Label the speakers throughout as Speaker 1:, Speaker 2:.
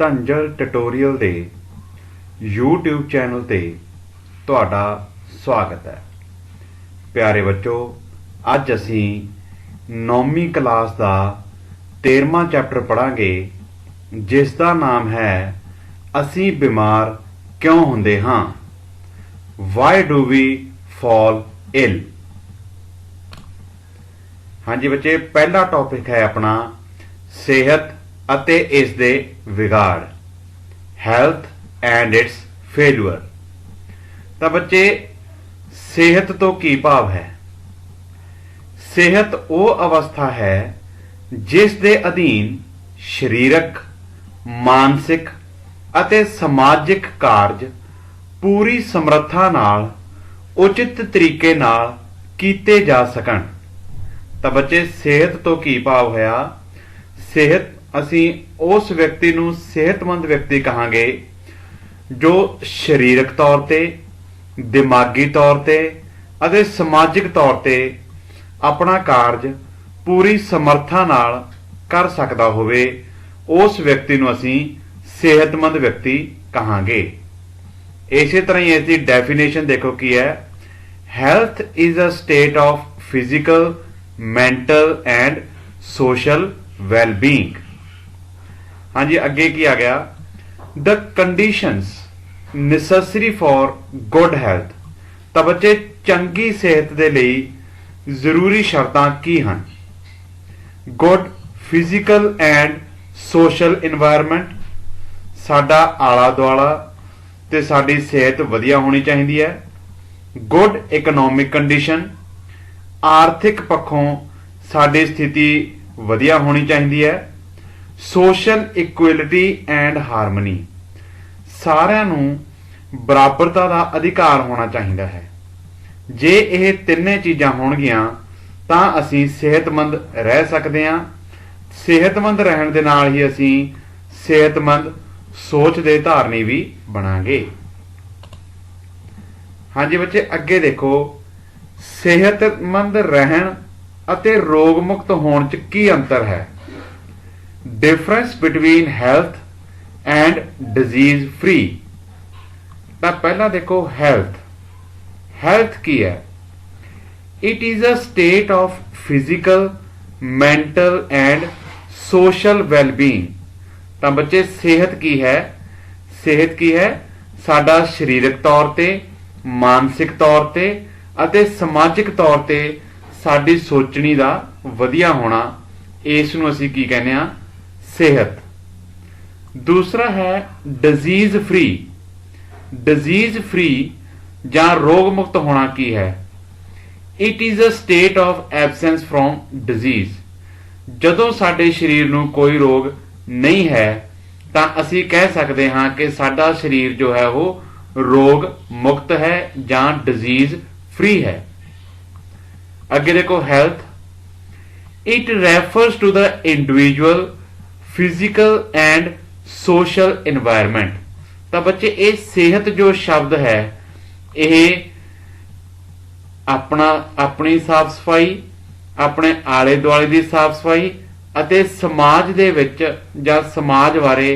Speaker 1: ਧੰਜਲ tutorial ਦੇ YouTube channel ਤੇ ਤੁਹਾਡਾ ਸਵਾਗਤ ਹੈ। ਪਿਆਰੇ ਬੱਚੋ, ਅੱਜ ਅਸੀਂ 9ਵੀਂ ਕਲਾਸ ਦਾ 13ਵਾਂ ਚੈਪਟਰ ਪੜ੍ਹਾਂਗੇ, ਜਿਸ ਦਾ ਨਾਮ ਹੈ ਅਸੀਂ ਬਿਮਾਰ ਕਿਉਂ ਹੁੰਦੇ ਹਾਂ। Why do we fall ill? ਹਾਂਜੀ ਬੱਚੇ, ਪਹਿਲਾ ਟੌਪਿਕ ਹੈ ਆਪਣਾ ਸਿਹਤ ਅਤੇ ਇਸ ਦੇ ਵਿਗਾੜ, ਹੈਲਥ ਐਂਡ ਇਟਸ ਫੇਲੂਅਰ। ਤਾਂ ਬੱਚੇ, ਸਿਹਤ ਤੋਂ ਕੀ ਭਾਵ ਹੈ? ਸਿਹਤ ਉਹ ਅਵਸਥਾ ਹੈ ਜਿਸ ਦੇ ਅਧੀਨ ਸਰੀਰਕ, ਮਾਨਸਿਕ ਅਤੇ ਸਮਾਜਿਕ ਕਾਰਜ ਪੂਰੀ ਸਮਰੱਥਾ ਨਾਲ ਉਚਿਤ ਤਰੀਕੇ ਨਾਲ ਕੀਤੇ ਜਾ ਸਕਣ। ਤਾਂ ਬੱਚੇ, ਸਿਹਤ ਤੋਂ ਕੀ ਭਾਵ ਹੋਇਆ? ਸਿਹਤ, ਅਸੀਂ ਉਸ ਵਿਅਕਤੀ ਨੂੰ ਸਿਹਤਮੰਦ ਵਿਅਕਤੀ ਕਹਾਂਗੇ ਜੋ ਸਰੀਰਕ ਤੌਰ ਤੇ, ਦਿਮਾਗੀ ਤੌਰ ਤੇ ਅਤੇ ਸਮਾਜਿਕ ਤੌਰ ਤੇ ਆਪਣਾ ਕਾਰਜ ਪੂਰੀ ਸਮਰੱਥਾ ਨਾਲ ਕਰ ਸਕਦਾ ਹੋਵੇ। ਉਸ ਵਿਅਕਤੀ ਨੂੰ ਅਸੀਂ ਸਿਹਤਮੰਦ ਵਿਅਕਤੀ ਕਹਾਂਗੇ। ਇਸੇ ਤਰ੍ਹਾਂ ਹੀ ਇਸ ਦੀ ਡੈਫੀਨੇਸ਼ਨ ਦੇਖੋ ਕੀ ਹੈ। Health is a state of physical, mental and social wellbeing. ਹਾਂਜੀ, ਅੱਗੇ ਕੀ ਆ ਗਿਆ? The conditions necessary for good health. ਤਾਂ ਬੱਚੇ, ਚੰਗੀ ਸਿਹਤ ਦੇ ਲਈ ਜ਼ਰੂਰੀ ਸ਼ਰਤਾਂ ਕੀ ਹਨ? Good physical and social environment, ਸਾਡਾ ਆਲਾ ਦੁਆਲਾ ਤੇ ਸਾਡੀ ਸਿਹਤ ਵਧੀਆ ਹੋਣੀ ਚਾਹੀਦੀ ਹੈ। ਗੁੱਡ ਇਕਨੋਮਿਕ ਕੰਡੀਸ਼ਨ, ਆਰਥਿਕ ਪੱਖੋਂ ਸਾਡੀ ਸਥਿਤੀ ਵਧੀਆ ਹੋਣੀ ਚਾਹੀਦੀ ਹੈ। ਸੋਸ਼ਲ ਇਕੁਐਲਿਟੀ ਐਂਡ ਹਾਰਮਨੀ, ਸਾਰਿਆਂ ਨੂੰ ਬਰਾਬਰਤਾ ਦਾ ਅਧਿਕਾਰ ਹੋਣਾ ਚਾਹੀਦਾ ਹੈ। ਜੇ ਇਹ ਤਿੰਨੇ ਚੀਜ਼ਾਂ ਹੋਣਗੀਆਂ ਤਾਂ ਅਸੀਂ ਸਿਹਤਮੰਦ ਰਹਿ ਸਕਦੇ ਹਾਂ। ਸਿਹਤਮੰਦ ਰਹਿਣ ਦੇ ਨਾਲ ਹੀ ਅਸੀਂ ਸਿਹਤਮੰਦ ਸੋਚ ਦੇ ਧਾਰਨੀ ਵੀ ਬਣਾਂਗੇ। ਹਾਂਜੀ ਬੱਚੇ, ਅੱਗੇ ਦੇਖੋ, ਸਿਹਤਮੰਦ ਰਹਿਣ ਅਤੇ ਰੋਗ ਮੁਕਤ ਹੋਣ 'ਚ ਕੀ ਅੰਤਰ ਹੈ? Difference between health and disease free. ਤਾਂ ਪਹਿਲਾਂ ਦੇਖੋ ਹੈਲਥ। ਹੈਲਥ ਕੀ ਹੈ? It is a state of physical, mental and social wellbeing. ਤਾਂ ਬੱਚੇ, ਸਿਹਤ ਕੀ ਹੈ? ਸਿਹਤ ਕੀ ਹੈ? ਸਾਡਾ ਸਰੀਰਕ ਤੌਰ ਤੇ, ਮਾਨਸਿਕ ਤੌਰ ਤੇ ਅਤੇ ਸਮਾਜਿਕ ਤੌਰ ਤੇ ਸਾਡੀ ਸੋਚਣੀ ਦਾ ਵਧੀਆ ਹੋਣਾ, ਇਸ ਨੂੰ ਅਸੀਂ ਕੀ ਕਹਿੰਦੇ ਹਾਂ? ਸਿਹਤ। ਦੂਸਰਾ ਹੈ ਡਿਜ਼ੀਜ਼ ਫ੍ਰੀ। ਡਿਜ਼ੀਜ਼ ਫ੍ਰੀ ਜਾਂ ਰੋਗ ਮੁਕਤ ਹੋਣਾ ਕੀ ਹੈ? It is a state of absence from disease. ਜਦੋਂ ਸਾਡੇ ਸਰੀਰ ਨੂੰ ਕੋਈ ਰੋਗ ਨਹੀਂ ਹੈ ਤਾਂ ਅਸੀਂ ਕਹਿ ਸਕਦੇ ਹਾਂ ਕਿ ਸਾਡਾ ਸਰੀਰ ਜੋ ਹੈ ਉਹ ਰੋਗ ਮੁਕਤ ਹੈ ਜਾਂ ਡਿਜ਼ੀਜ਼ ਫ੍ਰੀ ਹੈ। ਅੱਗੇ ਦੇਖੋ health. It refers to the individual physical and social environment. ਤਾਂ ਬੱਚੇ, ਇਹ ਸਿਹਤ ਜੋ ਸ਼ਬਦ ਹੈ ਇਹ ਆਪਣੀ ਸਾਫ ਸਫਾਈ, ਆਪਣੇ ਆਲੇ ਦੁਆਲੇ ਦੀ ਸਾਫ ਸਫਾਈ ਅਤੇ ਸਮਾਜ ਦੇ ਵਿੱਚ ਜਾਂ ਸਮਾਜ ਬਾਰੇ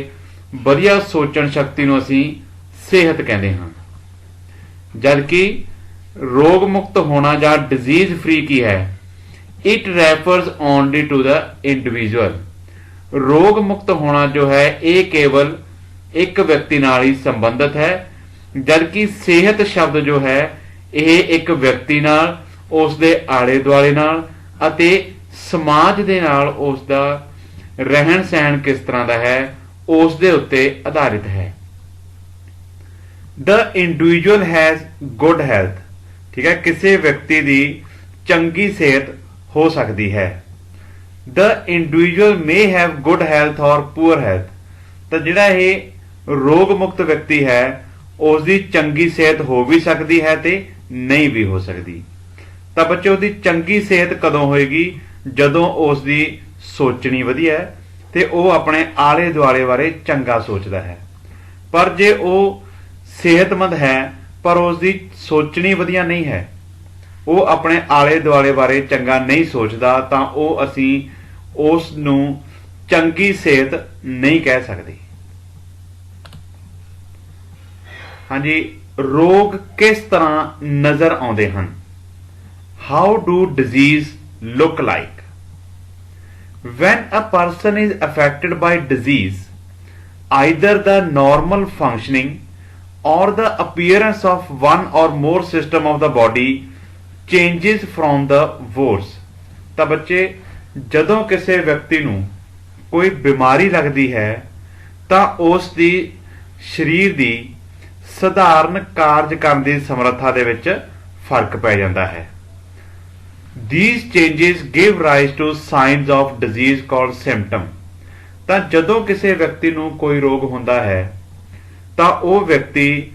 Speaker 1: ਵਧੀਆ ਸੋਚਣ ਸ਼ਕਤੀ ਨੂੰ ਅਸੀਂ ਸਿਹਤ ਕਹਿੰਦੇ ਹਾਂ। ਜਦਕਿ ਰੋਗ ਮੁਕਤ ਹੋਣਾ ਜਾਂ ਡਿਜ਼ੀਜ਼ ਫ੍ਰੀ ਕੀ ਹੈ? It refers only to the individual. ਰੋਗ ਮੁਕਤ ਹੋਣਾ ਜੋ ਹੈ ਇਹ ਕੇਵਲ ਇੱਕ ਵਿਅਕਤੀ ਨਾਲ ਹੀ ਸੰਬੰਧਿਤ ਹੈ, ਜਦਕਿ ਸਿਹਤ ਸ਼ਬਦ ਜੋ ਹੈ ਇਹ ਇੱਕ ਵਿਅਕਤੀ ਨਾਲ, ਉਸ ਦੇ ਆਲੇ ਦੁਆਲੇ ਨਾਲ ਅਤੇ ਸਮਾਜ ਦੇ ਨਾਲ ਉਸ ਦਾ ਰਹਿਣ ਸਹਿਣ ਕਿਸ ਤਰ੍ਹਾਂ ਦਾ ਹੈ ਉਸ ਦੇ ਉੱਤੇ ਆਧਾਰਿਤ ਹੈ। The individual has good health. ਠੀਕ ਹੈ, ਕਿਸੇ ਵਿਅਕਤੀ ਦੀ ਚੰਗੀ ਸਿਹਤ ਹੋ ਸਕਦੀ ਹੈ। The individual may have good health or poor health. ਤਾਂ ਜਿਹੜਾ ਇਹ ਰੋਗ ਮੁਕਤ ਵਿਅਕਤੀ ਹੈ ਉਸ ਦੀ ਚੰਗੀ ਸਿਹਤ ਹੋ ਵੀ ਸਕਦੀ ਹੈ ਤੇ ਨਹੀਂ ਵੀ ਹੋ ਸਕਦੀ। ਤਾਂ ਬੱਚੇ, ਉਹਦੀ ਚੰਗੀ ਸਿਹਤ ਕਦੋਂ ਹੋਏਗੀ? ਜਦੋਂ ਉਸ ਦੀ ਸੋਚਣੀ ਵਧੀਆ ਹੈ ਤੇ ਉਹ ਆਪਣੇ ਆਲੇ ਦੁਆਲੇ ਬਾਰੇ ਚੰਗਾ ਸੋਚਦਾ ਹੈ। ਪਰ ਜੇ ਉਹ ਸਿਹਤਮੰਦ ਹੈ ਪਰ ਉਸ ਦੀ ਸੋਚਣੀ ਵਧੀਆ ਨਹੀਂ ਹੈ, ਉਹ ਆਪਣੇ ਆਲੇ ਦੁਆਲੇ ਬਾਰੇ ਚੰਗਾ ਨਹੀਂ ਸੋਚਦਾ, ਤਾਂ ਉਹ ਅਸੀਂ ਉਸ ਨੂੰ ਚੰਗੀ ਸਿਹਤ ਨਹੀਂ ਕਹਿ ਸਕਦੇ। हाँ जी, रोग किस तरह नजर आउंदे हन? How do disease look like? When a person is affected by disease, either the normal functioning or the appearance of one or more system of the body changes from the worse। ਤਾਂ ਬੱਚੇ, ਜਦੋਂ ਕਿਸੇ ਵਿਅਕਤੀ ਨੂੰ ਕੋਈ ਬਿਮਾਰੀ ਲੱਗਦੀ ਹੈ ਤਾਂ ਉਸ ਦੀ ਸਰੀਰ ਦੀ ਸਧਾਰਨ ਕਾਰਜ ਕਰਨ ਦੀ ਸਮਰੱਥਾ ਦੇ ਵਿੱਚ ਫਰਕ ਪੈ ਜਾਂਦਾ ਹੈ। These changes give rise to signs of disease called symptom। ਤਾਂ ਜਦੋਂ ਕਿਸੇ ਵਿਅਕਤੀ ਨੂੰ ਕੋਈ ਰੋਗ ਹੁੰਦਾ ਹੈ ਤਾਂ ਉਹ ਵਿਅਕਤੀ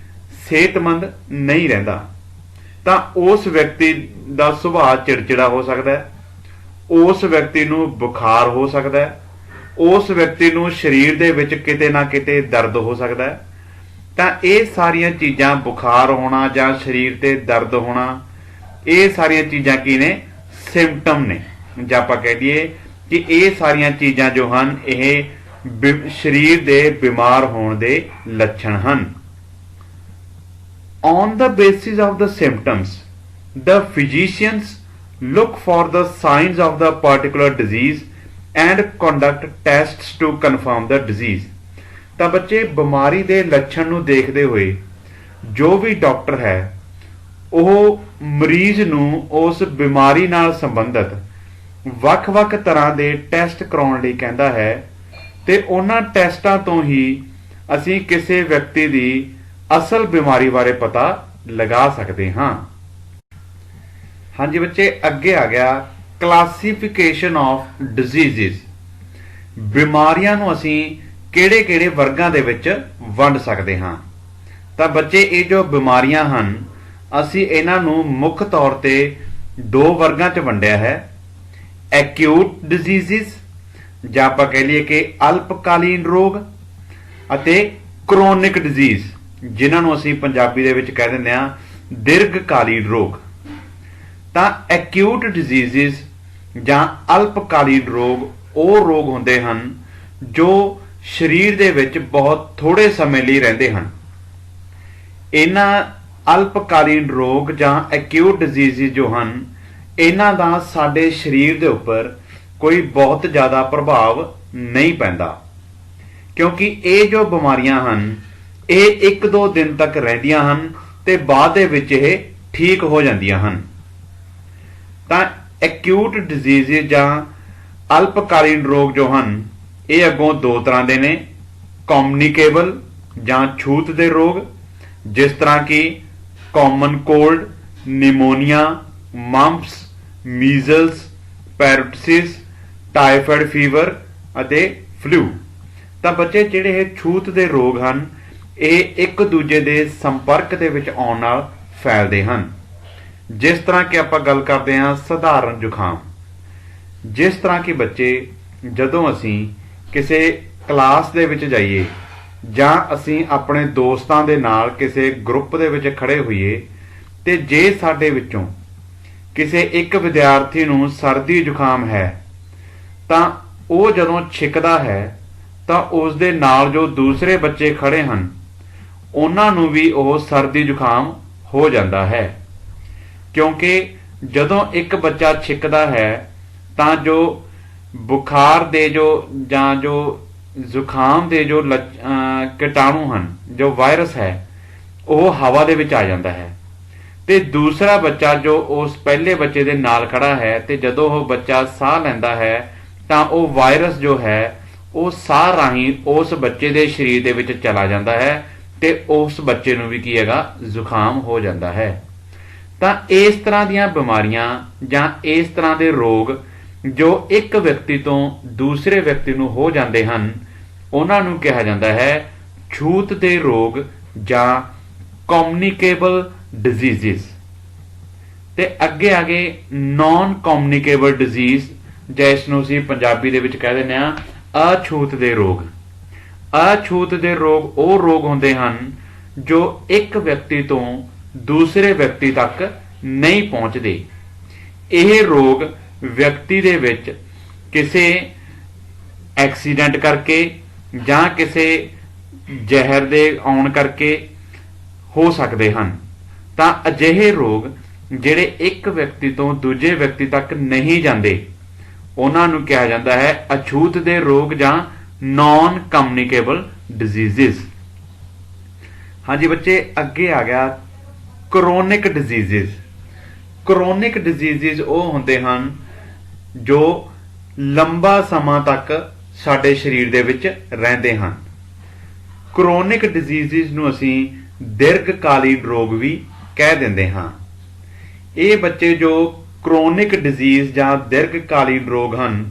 Speaker 1: ਸਿਹਤਮੰਦ ਨਹੀਂ ਰਹਿੰਦਾ। ਤਾਂ ਉਸ ਵਿਅਕਤੀ ਦਾ ਸੁਭਾਅ ਚਿੜਚਿੜਾ ਹੋ ਸਕਦਾ ਹੈ, ਉਸ ਵਿਅਕਤੀ ਨੂੰ ਬੁਖਾਰ ਹੋ ਸਕਦਾ ਹੈ, ਉਸ ਵਿਅਕਤੀ ਨੂੰ ਸਰੀਰ ਦੇ ਵਿੱਚ ਕਿਤੇ ਨਾ ਕਿਤੇ ਦਰਦ ਹੋ ਸਕਦਾ ਹੈ। ਤਾਂ ਇਹ ਸਾਰੀਆਂ ਚੀਜ਼ਾਂ, ਬੁਖਾਰ ਹੋਣਾ ਜਾਂ ਸਰੀਰ ਤੇ ਦਰਦ ਹੋਣਾ, ਇਹ ਸਾਰੀਆਂ ਚੀਜ਼ਾਂ ਕੀ ਨੇ? ਸਿੰਪਟਮ ਨੇ। ਜਾਂ ਆਪਾਂ ਕਹਿ ਦਈਏ ਕਿ ਇਹ ਸਾਰੀਆਂ ਚੀਜ਼ਾਂ ਜੋ ਹਨ ਇਹ ਸਰੀਰ ਦੇ ਬਿਮਾਰ ਹੋਣ ਦੇ ਲੱਛਣ ਹਨ। On the basis of the symptoms, the physicians look for the signs of the particular disease and conduct tests to confirm the disease। ਤਾਂ ਬੱਚੇ, ਬਿਮਾਰੀ ਦੇ ਲੱਛਣ ਨੂੰ ਦੇਖਦੇ ਹੋਏ ਜੋ ਵੀ ਡਾਕਟਰ ਹੈ ਉਹ ਮਰੀਜ਼ ਨੂੰ ਉਸ ਬਿਮਾਰੀ ਨਾਲ ਸੰਬੰਧਿਤ ਵੱਖ-ਵੱਖ ਤਰ੍ਹਾਂ ਦੇ ਟੈਸਟ ਕਰਾਉਣ ਲਈ ਕਹਿੰਦਾ ਹੈ ਤੇ ਉਹਨਾਂ ਟੈਸਟਾਂ ਤੋਂ ਹੀ ਅਸੀਂ ਕਿਸੇ ਵਿਅਕਤੀ ਦੀ ਅਸਲ ਬਿਮਾਰੀ ਬਾਰੇ ਪਤਾ ਲਗਾ ਸਕਦੇ ਹਾਂ। ਹਾਂਜੀ ਬੱਚੇ, ਅੱਗੇ ਆ ਗਿਆ ਕਲਾਸੀਫਿਕੇਸ਼ਨ ਆਫ ਡਿਜ਼ੀਜ਼ਸ। ਬਿਮਾਰੀਆਂ ਨੂੰ ਅਸੀਂ ਕਿਹੜੇ-ਕਿਹੜੇ ਵਰਗਾਂ ਦੇ ਵਿੱਚ ਵੰਡ ਸਕਦੇ ਹਾਂ? ਤਾਂ ਬੱਚੇ, ਇਹ ਜੋ ਬਿਮਾਰੀਆਂ ਹਨ ਅਸੀਂ ਇਹਨਾਂ ਨੂੰ ਮੁੱਖ ਤੌਰ ਤੇ ਦੋ ਵਰਗਾਂ 'ਚ ਵੰਡਿਆ ਹੈ। ਐਕਿਊਟ ਡਿਜ਼ੀਜ਼ਸ ਜਾਂ ਆਪਾਂ ਕਹਿ ਲਈਏ ਕਿ ਅਲਪਕਾਲੀਨ ਰੋਗ, ਅਤੇ ਕ੍ਰੋਨਿਕ ਡਿਜ਼ੀਜ਼ ਜਿਨ੍ਹਾਂ ਨੂੰ ਅਸੀਂ ਪੰਜਾਬੀ ਦੇ ਵਿੱਚ ਕਹਿ ਦਿੰਦੇ ਹਾਂ ਦੀਰਘਕਾਲੀਨ ਰੋਗ। ਤਾਂ ਐਕਿਊਟ ਡਿਜ਼ੀਜ਼ਸ ਜਾਂ ਅਲਪਕਾਲੀਨ ਰੋਗ ਉਹ ਰੋਗ ਹੁੰਦੇ ਹਨ ਜੋ ਸਰੀਰ ਦੇ ਵਿੱਚ ਬਹੁਤ ਥੋੜੇ ਸਮੇਂ ਲਈ ਰਹਿੰਦੇ ਹਨ। ਇਹਨਾਂ ਅਲਪਕਾਲੀਨ ਰੋਗ ਜਾਂ ਐਕਿਊਟ ਡਿਜ਼ੀਜ਼ ਜੋ ਹਨ ਇਹਨਾਂ ਦਾ ਸਾਡੇ ਸਰੀਰ ਦੇ ਉੱਪਰ ਕੋਈ ਬਹੁਤ ਜ਼ਿਆਦਾ ਪ੍ਰਭਾਵ ਨਹੀਂ ਪੈਂਦਾ, ਕਿਉਂਕਿ ਇਹ ਜੋ ਬਿਮਾਰੀਆਂ ਹਨ ਇਹ 1-2 ਦਿਨ ਤੱਕ ਰਹਿੰਦੀਆਂ ਹਨ ਤੇ ਬਾਅਦ ਦੇ ਵਿੱਚ ਇਹ ਠੀਕ ਹੋ ਜਾਂਦੀਆਂ ਹਨ। ਤਾਂ ਐਕਿਊਟ ਡਿਜ਼ੀਜ਼ ਜਾਂ ਅਲਪਕਾਲੀਨ ਰੋਗ ਜੋ ਹਨ ਇਹ ਅੱਗੋਂ ਦੋ ਤਰ੍ਹਾਂ ਦੇ ਨੇ। ਕਮਿਊਨੀਕੇਬਲ ਜਾਂ ਛੂਤ ਦੇ ਰੋਗ, ਜਿਸ ਤਰ੍ਹਾਂ ਕਿ common cold, pneumonia, mumps, measles, parotitis, typhoid fever ਅਤੇ ਫਲੂ। ਤਾਂ ਬੱਚੇ, ਜਿਹੜੇ ਇਹ ਛੂਤ ਦੇ ਰੋਗ ਹਨ ਇਹ ਇੱਕ ਦੂਜੇ ਦੇ ਸੰਪਰਕ ਦੇ ਵਿੱਚ ਆਉਣ ਨਾਲ ਫੈਲਦੇ ਹਨ। ਜਿਸ ਤਰ੍ਹਾਂ ਕਿ ਆਪਾਂ ਗੱਲ ਕਰਦੇ ਹਾਂ ਸਧਾਰਨ ਜ਼ੁਕਾਮ। ਜਿਸ ਤਰ੍ਹਾਂ ਕਿ ਬੱਚੇ, ਜਦੋਂ ਅਸੀਂ ਕਿਸੇ ਕਲਾਸ ਦੇ ਵਿੱਚ ਜਾਈਏ ਜਾਂ ਅਸੀਂ ਆਪਣੇ ਦੋਸਤਾਂ ਦੇ ਨਾਲ ਕਿਸੇ ਗਰੁੱਪ ਦੇ ਵਿੱਚ ਖੜੇ ਹੋਈਏ ਤੇ ਜੇ ਸਾਡੇ ਵਿੱਚੋਂ ਕਿਸੇ ਇੱਕ ਵਿਦਿਆਰਥੀ ਨੂੰ ਸਰਦੀ ਜ਼ੁਕਾਮ ਹੈ ਤਾਂ ਉਹ ਜਦੋਂ ਛਿੱਕਦਾ ਹੈ ਤਾਂ ਉਸ ਦੇ ਨਾਲ ਜੋ ਦੂਸਰੇ ਬੱਚੇ ਖੜੇ ਹਨ ਉਹਨਾਂ ਨੂੰ ਵੀ ਉਹ ਸਰਦੀ ਜ਼ੁਕਾਮ ਹੋ ਜਾਂਦਾ ਹੈ। ਕਿਉਂਕਿ ਜਦੋਂ ਇੱਕ ਬੱਚਾ ਛਿੱਕਦਾ ਹੈ ਤਾਂ ਜੋ ਬੁਖਾਰ ਦੇ ਜਾਂ ਜੋ ਜ਼ੁਕਾਮ ਦੇ ਜੋ ਕੀਟਾਣੂ ਹਨ, ਜੋ ਵਾਇਰਸ ਹੈ, ਉਹ ਹਵਾ ਦੇ ਵਿੱਚ ਆ ਜਾਂਦਾ ਹੈ ਤੇ ਦੂਸਰਾ ਬੱਚਾ ਜੋ ਉਸ ਪਹਿਲੇ ਬੱਚੇ ਦੇ ਨਾਲ ਖੜਾ ਹੈ ਤੇ ਜਦੋਂ ਉਹ ਬੱਚਾ ਸਾਹ ਲੈਂਦਾ ਹੈ ਤਾਂ ਉਹ ਵਾਇਰਸ ਜੋ ਹੈ ਉਹ ਸਾਹ ਰਾਹੀਂ ਉਸ ਬੱਚੇ ਦੇ ਸਰੀਰ ਦੇ ਵਿੱਚ ਚਲਾ ਜਾਂਦਾ ਹੈ ਤੇ ਉਸ ਬੱਚੇ ਨੂੰ ਵੀ ਕੀ ਹੈਗਾ, ਜ਼ੁਕਾਮ ਹੋ ਜਾਂਦਾ ਹੈ। ਤਾਂ ਇਸ ਤਰ੍ਹਾਂ ਦੀਆਂ ਬਿਮਾਰੀਆਂ ਜਾਂ ਇਸ ਤਰ੍ਹਾਂ ਦੇ ਰੋਗ ਜੋ ਇੱਕ ਵਿਅਕਤੀ ਤੋਂ ਦੂਸਰੇ ਵਿਅਕਤੀ ਨੂੰ ਹੋ ਜਾਂਦੇ ਹਨ ਉਹਨਾਂ ਨੂੰ ਕਿਹਾ ਜਾਂਦਾ ਹੈ ਛੂਤ ਦੇ ਰੋਗ ਜਾਂ ਕਮਿਊਨੀਕੇਬਲ ਡਿਜ਼ੀਜ਼ਸ। ਤੇ ਅੱਗੇ ਆ ਗਏ ਨਾਨ ਕਮਿਊਨੀਕੇਬਲ ਡਿਜ਼ੀਜ਼, ਜਿਸ ਨੂੰ ਅਸੀਂ ਪੰਜਾਬੀ ਦੇ ਵਿੱਚ ਕਹਿ ਦਿੰਦੇ ਹਾਂ ਅਛੂਤ ਦੇ ਰੋਗ। ਅਛੂਤ ਦੇ ਰੋਗ ਉਹ ਰੋਗ ਹੁੰਦੇ ਹਨ ਜੋ ਇੱਕ ਵਿਅਕਤੀ ਤੋਂ ਦੂਸਰੇ ਵਿਅਕਤੀ ਤੱਕ ਨਹੀਂ ਪਹੁੰਚਦੇ। ਇਹ ਰੋਗ ਵਿਅਕਤੀ ਦੇ ਵਿੱਚ ਕਿਸੇ ਐਕਸੀਡੈਂਟ ਕਰਕੇ ਜਾਂ ਕਿਸੇ ਜ਼ਹਿਰ ਦੇ ਆਉਣ ਕਰਕੇ ਹੋ ਸਕਦੇ ਹਨ। ਤਾਂ ਅਜਿਹੇ ਰੋਗ ਜਿਹੜੇ ਇੱਕ ਵਿਅਕਤੀ ਤੋਂ ਦੂਜੇ ਵਿਅਕਤੀ ਤੱਕ ਨਹੀਂ ਜਾਂਦੇ ਉਹਨਾਂ ਨੂੰ ਕਿਹਾ ਜਾਂਦਾ ਹੈ ਅਛੂਤ ਦੇ ਰੋਗ ਜਾਂ ਨਾਨ ਕਮਿਊਨੀਕੇਬਲ ਡਿਜ਼ੀਜ਼ਸ। ਹਾਂਜੀ ਬੱਚੇ, ਅੱਗੇ ਆ ਗਿਆ ਕਰੋਨਿਕ ਡਿਜ਼ੀਜ਼ਸ। ਕਰੋਨਿਕ ਡਿਜ਼ੀਜ਼ਸ ਉਹ ਹੁੰਦੇ ਹਨ ਜੋ ਲੰਬਾ ਸਮਾਂ ਤੱਕ ਸਾਡੇ ਸਰੀਰ ਦੇ ਵਿੱਚ ਰਹਿੰਦੇ ਹਨ। ਕਰੋਨਿਕ ਡਿਜ਼ੀਜ਼ਸ ਨੂੰ ਅਸੀਂ ਦੀਰਘਕਾਲੀਨ ਰੋਗ ਵੀ ਕਹਿ ਦਿੰਦੇ ਹਾਂ। ਇਹ ਬੱਚੇ ਜੋ ਕਰੋਨਿਕ ਡਿਜ਼ੀਜ਼ ਜਾਂ ਦੀਰਘਕਾਲੀਨ ਰੋਗ ਹਨ,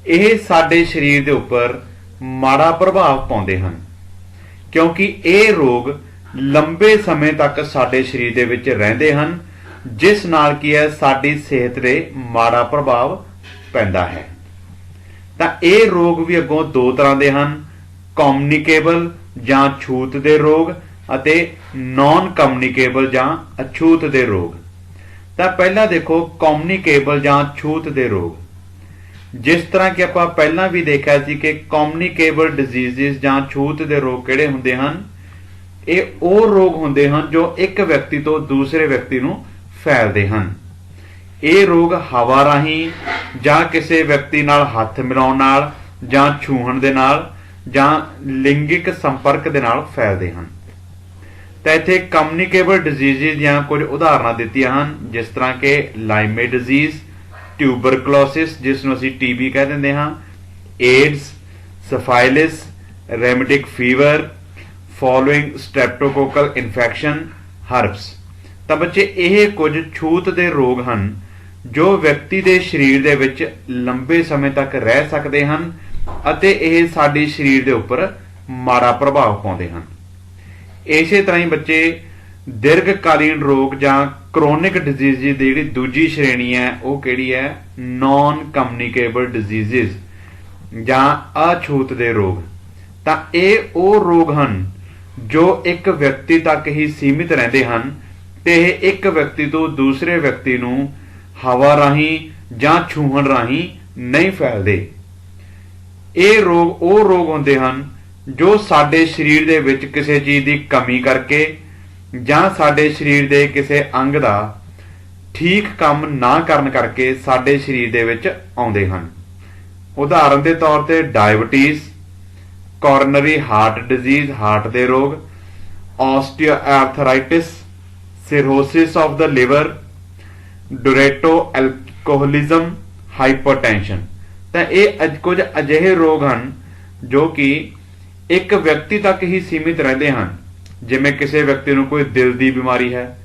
Speaker 1: ਇਹ ਸਾਡੇ ਸਰੀਰ ਦੇ ਉੱਪਰ ਮਾੜਾ ਪ੍ਰਭਾਵ ਪਾਉਂਦੇ ਹਨ, ਕਿਉਂਕਿ ਇਹ ਰੋਗ ਲੰਬੇ ਸਮੇਂ ਤੱਕ ਸਾਡੇ ਸਰੀਰ ਦੇ ਵਿੱਚ ਰਹਿੰਦੇ ਹਨ, ਜਿਸ ਨਾਲ ਕੀ ਹੈ ਸਾਡੀ ਸਿਹਤ ਤੇ ਮਾੜਾ ਪ੍ਰਭਾਵ ਪੈਂਦਾ ਹੈ। ਤਾਂ ਇਹ ਰੋਗ ਵੀ ਅੱਗੋਂ ਦੋ ਤਰ੍ਹਾਂ ਦੇ ਹਨ, ਕਮਿਊਨੀਕੇਬਲ ਜਾਂ ਛੂਤ ਦੇ ਰੋਗ ਅਤੇ ਨਾਨ ਕਮਿਊਨੀਕੇਬਲ ਜਾਂ ਅਛੂਤ ਦੇ ਰੋਗ। ਤਾਂ ਪਹਿਲਾਂ ਦੇਖੋ ਕਮਿਊਨੀਕੇਬਲ ਜਾਂ ਛੂਤ ਦੇ ਰੋਗ। ਜਿਸ ਤਰ੍ਹਾਂ ਕਿ ਆਪਾਂ ਪਹਿਲਾਂ ਵੀ ਦੇਖਿਆ ਸੀ ਕਿ ਕਮਿਊਨੀਕੇਬਲ ਡਿਜ਼ੀਜ਼ਸ ਜਾਂ ਛੂਤ ਦੇ ਰੋਗ ਕਿਹੜੇ ਹੁੰਦੇ ਹਨ, ਇਹ ਉਹ ਰੋਗ ਹੁੰਦੇ ਹਨ ਜੋ ਇੱਕ ਵਿਅਕਤੀ ਤੋਂ ਦੂਸਰੇ ਵਿਅਕਤੀ ਨੂੰ ਫੈਲਦੇ ਹਨ। ਇਹ ਰੋਗ ਹਵਾ ਰਾਹੀਂ ਜਾਂ ਕਿਸੇ ਵਿਅਕਤੀ ਨਾਲ ਹੱਥ ਮਿਲਾਉਣ ਨਾਲ ਜਾਂ ਛੂਹਣ ਦੇ ਨਾਲ ਜਾਂ ਲਿੰਗਿਕ ਸੰਪਰਕ ਦੇ ਨਾਲ ਫੈਲਦੇ ਹਨ। ਤਾਂ ਇੱਥੇ ਕਮਿਊਨੀਕੇਬਲ ਡਿਜ਼ੀਜ਼ਸ ਦੀਆਂ ਕੁਝ ਉਦਾਹਰਨਾਂ ਦਿੱਤੀਆਂ ਹਨ, ਜਿਸ ਤਰ੍ਹਾਂ ਕਿ ਲਾਈਮੇ ਡਿਜ਼ੀਜ਼, ਟਿਊਬਰਕਲੋਸਿਸ ਜਿਸ ਨੂੰ ਅਸੀਂ TB ਕਹਿ ਦਿੰਦੇ ਹਾਂ, ਏਡਸ, ਸਫਾਈਲਿਸ, ਰੈਮੇਟਿਕ ਫੀਵਰ ਫੋਲੋਇੰਗ ਸਟ੍ਰੈਪਟੋਕੋਕਲ ਇਨਫੈਕਸ਼ਨ, ਹਰਪਸ। ਤਾਂ ਬੱਚੇ ਇਹ ਕੁਝ ਛੂਤ ਦੇ ਰੋਗ ਹਨ ਜੋ ਵਿਅਕਤੀ ਦੇ ਸਰੀਰ ਦੇ ਵਿੱਚ ਲੰਬੇ ਸਮੇਂ ਤੱਕ ਰਹਿ ਸਕਦੇ ਹਨ ਅਤੇ ਇਹ ਸਾਡੇ ਸਰੀਰ ਦੇ ਉੱਪਰ ਮਾੜਾ ਪ੍ਰਭਾਵ ਪਾਉਂਦੇ ਹਨ। ਇਸੇ ਤਰ੍ਹਾਂ ਹੀ ਬੱਚੇ ਦੀਰਘਕਾਲੀਨ ਰੋਗ ਜਾਂ ਕਰੋਨਿਕ ਡਿਜ਼ੀਜ਼ ਦੀ ਜਿਹੜੀ ਦੂਜੀ ਸ਼੍ਰੇਣੀ ਹੈ ਉਹ ਕਿਹੜੀ ਹੈ, ਨਾਨ ਕਮਿਊਨੀਕੇਬਲ ਡਿਜ਼ੀਜ਼ਸ ਜਾਂ ਅਛੂਤ ਦੇ ਰੋਗ। ਤਾਂ ਇਹ ਉਹ ਰੋਗ ਹਨ ਜੋ ਇੱਕ ਵਿਅਕਤੀ ਤੱਕ ਹੀ ਸੀਮਿਤ ਰਹਿੰਦੇ ਹਨ ਤੇ ਇਹ ਇੱਕ ਵਿਅਕਤੀ ਤੋਂ ਦੂਸਰੇ ਵਿਅਕਤੀ ਨੂੰ ਹਵਾ ਰਾਹੀਂ ਜਾਂ ਛੂਹਣ ਰਾਹੀਂ ਨਹੀਂ ਫੈਲਦੇ। ਇਹ ਰੋਗ ਉਹ ਰੋਗ ਹੁੰਦੇ ਹਨ ਜੋ ਸਾਡੇ ਸਰੀਰ ਦੇ ਵਿੱਚ ਕਿਸੇ ਚੀਜ਼ ਦੀ ਕਮੀ ਕਰਕੇ ਜਾਂ ਸਾਡੇ ਸਰੀਰ ਦੇ ਕਿਸੇ ਅੰਗ ਦਾ ਠੀਕ ਕੰਮ ਨਾ ਕਰਨ ਕਰਕੇ ਸਾਡੇ ਸਰੀਰ ਦੇ ਵਿੱਚ ਆਉਂਦੇ ਹਨ। ਉਦਾਹਰਨ ਦੇ ਤੌਰ ਤੇ diabetes, coronary heart disease heart ਦੇ ਰੋਗ, osteoarthritis, cirrhosis of the liver, ਡੋਰੇਟੋ ਐਲਕੋਹਲਿਜ਼ਮ, ਹਾਈਪਰਟੈਂਸ਼ਨ। ਤਾਂ ਇਹ ਕੁਝ ਅਜਿਹੇ ਰੋਗ ਹਨ ਜੋ ਕਿ ਇੱਕ ਵਿਅਕਤੀ ਤੱਕ ਹੀ ਸੀਮਿਤ ਰਹਿੰਦੇ ਹਨ। ਜਿਵੇਂ ਕਿਸੇ ਵਿਅਕਤੀ ਨੂੰ ਕੋਈ ਦਿਲ ਦੀ ਬਿਮਾਰੀ ਹੈ,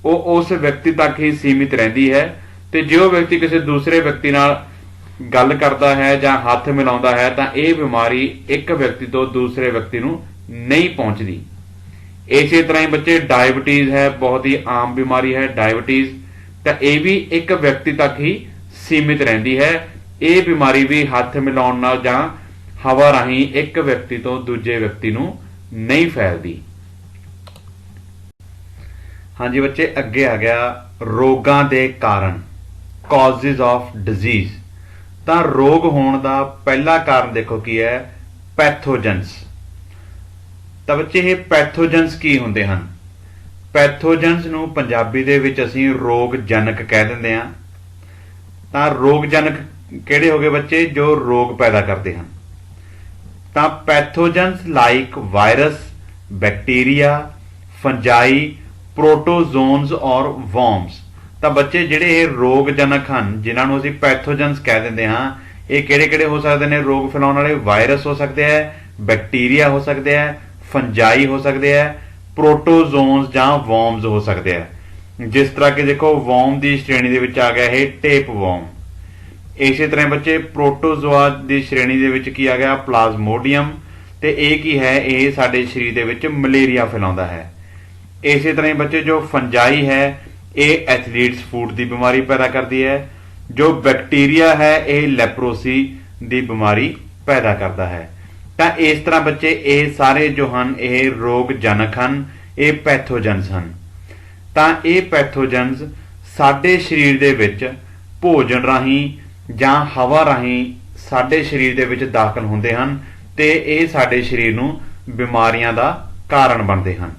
Speaker 1: ਉਹ ਉਸ ਵਿਅਕਤੀ ਤੱਕ ਹੀ ਸੀਮਿਤ ਰਹਿੰਦੀ ਹੈ ਤੇ ਜੇ ਉਹ ਵਿਅਕਤੀ ਕਿਸੇ ਦੂਸਰੇ ਵਿਅਕਤੀ ਨਾਲ ਗੱਲ ਕਰਦਾ ਹੈ ਜਾਂ ਹੱਥ ਮਿਲਾਉਂਦਾ ਹੈ ਤਾਂ ਇਹ ਬਿਮਾਰੀ ਇੱਕ ਵਿਅਕਤੀ ਤੋਂ ਦੂਸਰੇ ਵਿਅਕਤੀ ਨੂੰ ਨਹੀਂ ਪਹੁੰਚਦੀ। ਇਸੇ ਤਰ੍ਹਾਂ ਹੀ ਬੱਚੇ ਡਾਇਬਟੀਜ਼ ਹੈ, ਬਹੁਤ ਹੀ ਆਮ ਬਿਮਾਰੀ ਹੈ ਡਾਇਬਟੀਜ਼, ਤਾਂ ਇਹ ਵੀ ਇੱਕ ਵਿਅਕਤੀ ਤੱਕ ਹੀ ਸੀਮਿਤ ਰਹਿੰਦੀ ਹੈ। ਇਹ ਬਿਮਾਰੀ ਵੀ ਹੱਥ ਮਿਲਾਉਣ ਨਾਲ ਜਾਂ ਹਵਾ ਰਾਹੀਂ ਇੱਕ ਵਿਅਕਤੀ ਤੋਂ ਦੂਜੇ ਵਿਅਕਤੀ ਨੂੰ ਨਹੀਂ ਫੈਲਦੀ। ਹਾਂਜੀ ਬੱਚੇ, ਅੱਗੇ ਆ ਗਿਆ ਰੋਗਾਂ ਦੇ ਕਾਰਨ, ਕਾਜ਼ਜ਼ ਆਫ ਡਿਜ਼ੀਜ਼। ਤਾਂ ਰੋਗ ਹੋਣ ਦਾ ਪਹਿਲਾ ਕਾਰਨ ਦੇਖੋ ਕੀ ਹੈ, ਪੈਥੋਜਨਸ। ਤਾਂ ਬੱਚੇ ਇਹ ਪੈਥੋਜਨਸ ਕੀ ਹੁੰਦੇ ਹਨ? ਪੈਥੋਜਨਸ ਨੂੰ ਪੰਜਾਬੀ ਦੇ ਵਿੱਚ ਅਸੀਂ ਰੋਗ ਜਨਕ ਕਹਿ ਦਿੰਦੇ ਹਾਂ। ਤਾਂ ਰੋਗ ਜਨਕ ਕਿਹੜੇ ਹੋ ਗਏ ਬੱਚੇ? ਜੋ ਰੋਗ ਪੈਦਾ ਕਰਦੇ ਹਨ। ਤਾਂ ਪੈਥੋਜਨਸ ਲਾਈਕ ਵਾਇਰਸ, ਬੈਕਟੀਰੀਆ, ਫੰਜਾਈ, ਪ੍ਰੋਟੋਜ਼ੋਨਸ ਔਰ ਵਰਮਸ। ਤਾਂ ਬੱਚੇ ਜਿਹੜੇ ਇਹ ਰੋਗ ਜਨਕ ਹਨ ਜਿਨ੍ਹਾਂ ਨੂੰ ਅਸੀਂ ਪੈਥੋਜਨਸ ਕਹਿ ਦਿੰਦੇ ਹਾਂ, ਇਹ ਕਿਹੜੇ ਕਿਹੜੇ ਹੋ ਸਕਦੇ ਨੇ ਰੋਗ ਫੈਲਾਉਣ ਵਾਲੇ? ਵਾਇਰਸ ਹੋ ਸਕਦੇ ਹੈ, ਬੈਕਟੀਰੀਆ ਹੋ ਸਕਦੇ ਹੈ, ਫੰਜਾਈ ਹੋ ਸਕਦੇ ਹੈ, ਪ੍ਰੋਟੋਜ਼ੋਨਸ ਜਾਂ ਵਰਮਸ ਹੋ ਸਕਦੇ ਹੈ। ਜਿਸ ਤਰ੍ਹਾਂ ਕਿ ਦੇਖੋ ਵਰਮ ਦੀ ਸ਼੍ਰੇਣੀ ਦੇ ਵਿੱਚ ਆ ਗਿਆ ਇਹ ਟੇਪ ਵਰਮ। ਇਸੇ ਤਰ੍ਹਾਂ ਬੱਚੇ ਪ੍ਰੋਟੋਜ਼ੋਆ ਦੀ ਸ਼੍ਰੇਣੀ ਦੇ ਵਿੱਚ ਕੀ ਆ ਗਿਆ? ਪਲਾਜ਼ਮੋਡੀਅਮ। ਤੇ ਇਹ ਕੀ ਹੈ? ਇਹ ਸਾਡੇ ਸਰੀਰ ਦੇ ਵਿੱਚ ਮਲੇਰੀਆ ਫੈਲਾਉਂਦਾ ਹੈ। ਇਸੇ ਤਰ੍ਹਾਂ ਹੀ ਬੱਚੇ ਜੋ ਫੰਜਾਈ ਹੈ ਇਹ ਐਥਲੀਟਸ ਫੂਟ ਦੀ ਬਿਮਾਰੀ ਪੈਦਾ ਕਰਦੀ ਹੈ। ਜੋ ਬੈਕਟੀਰੀਆ ਹੈ ਇਹ ਲੈਪਰੋਸੀ ਦੀ ਬਿਮਾਰੀ ਪੈਦਾ ਕਰਦਾ ਹੈ। ਤਾਂ ਇਸ ਤਰ੍ਹਾਂ ਬੱਚੇ ਇਹ ਸਾਰੇ ਜੋ ਹਨ ਇਹ ਰੋਗ ਜਨਕ ਹਨ, ਇਹ ਪੈਥੋਜਨਸ ਹਨ। ਤਾਂ ਇਹ ਪੈਥੋਜਨਸ ਸਾਡੇ ਸਰੀਰ ਦੇ ਵਿੱਚ ਭੋਜਨ ਰਾਹੀਂ ਜਾਂ ਹਵਾ ਰਾਹੀਂ ਸਾਡੇ ਸਰੀਰ ਦੇ ਵਿੱਚ ਦਾਖਲ ਹੁੰਦੇ ਹਨ ਤੇ ਇਹ ਸਾਡੇ ਸਰੀਰ ਨੂੰ ਬਿਮਾਰੀਆਂ ਦਾ ਕਾਰਨ ਬਣਦੇ ਹਨ।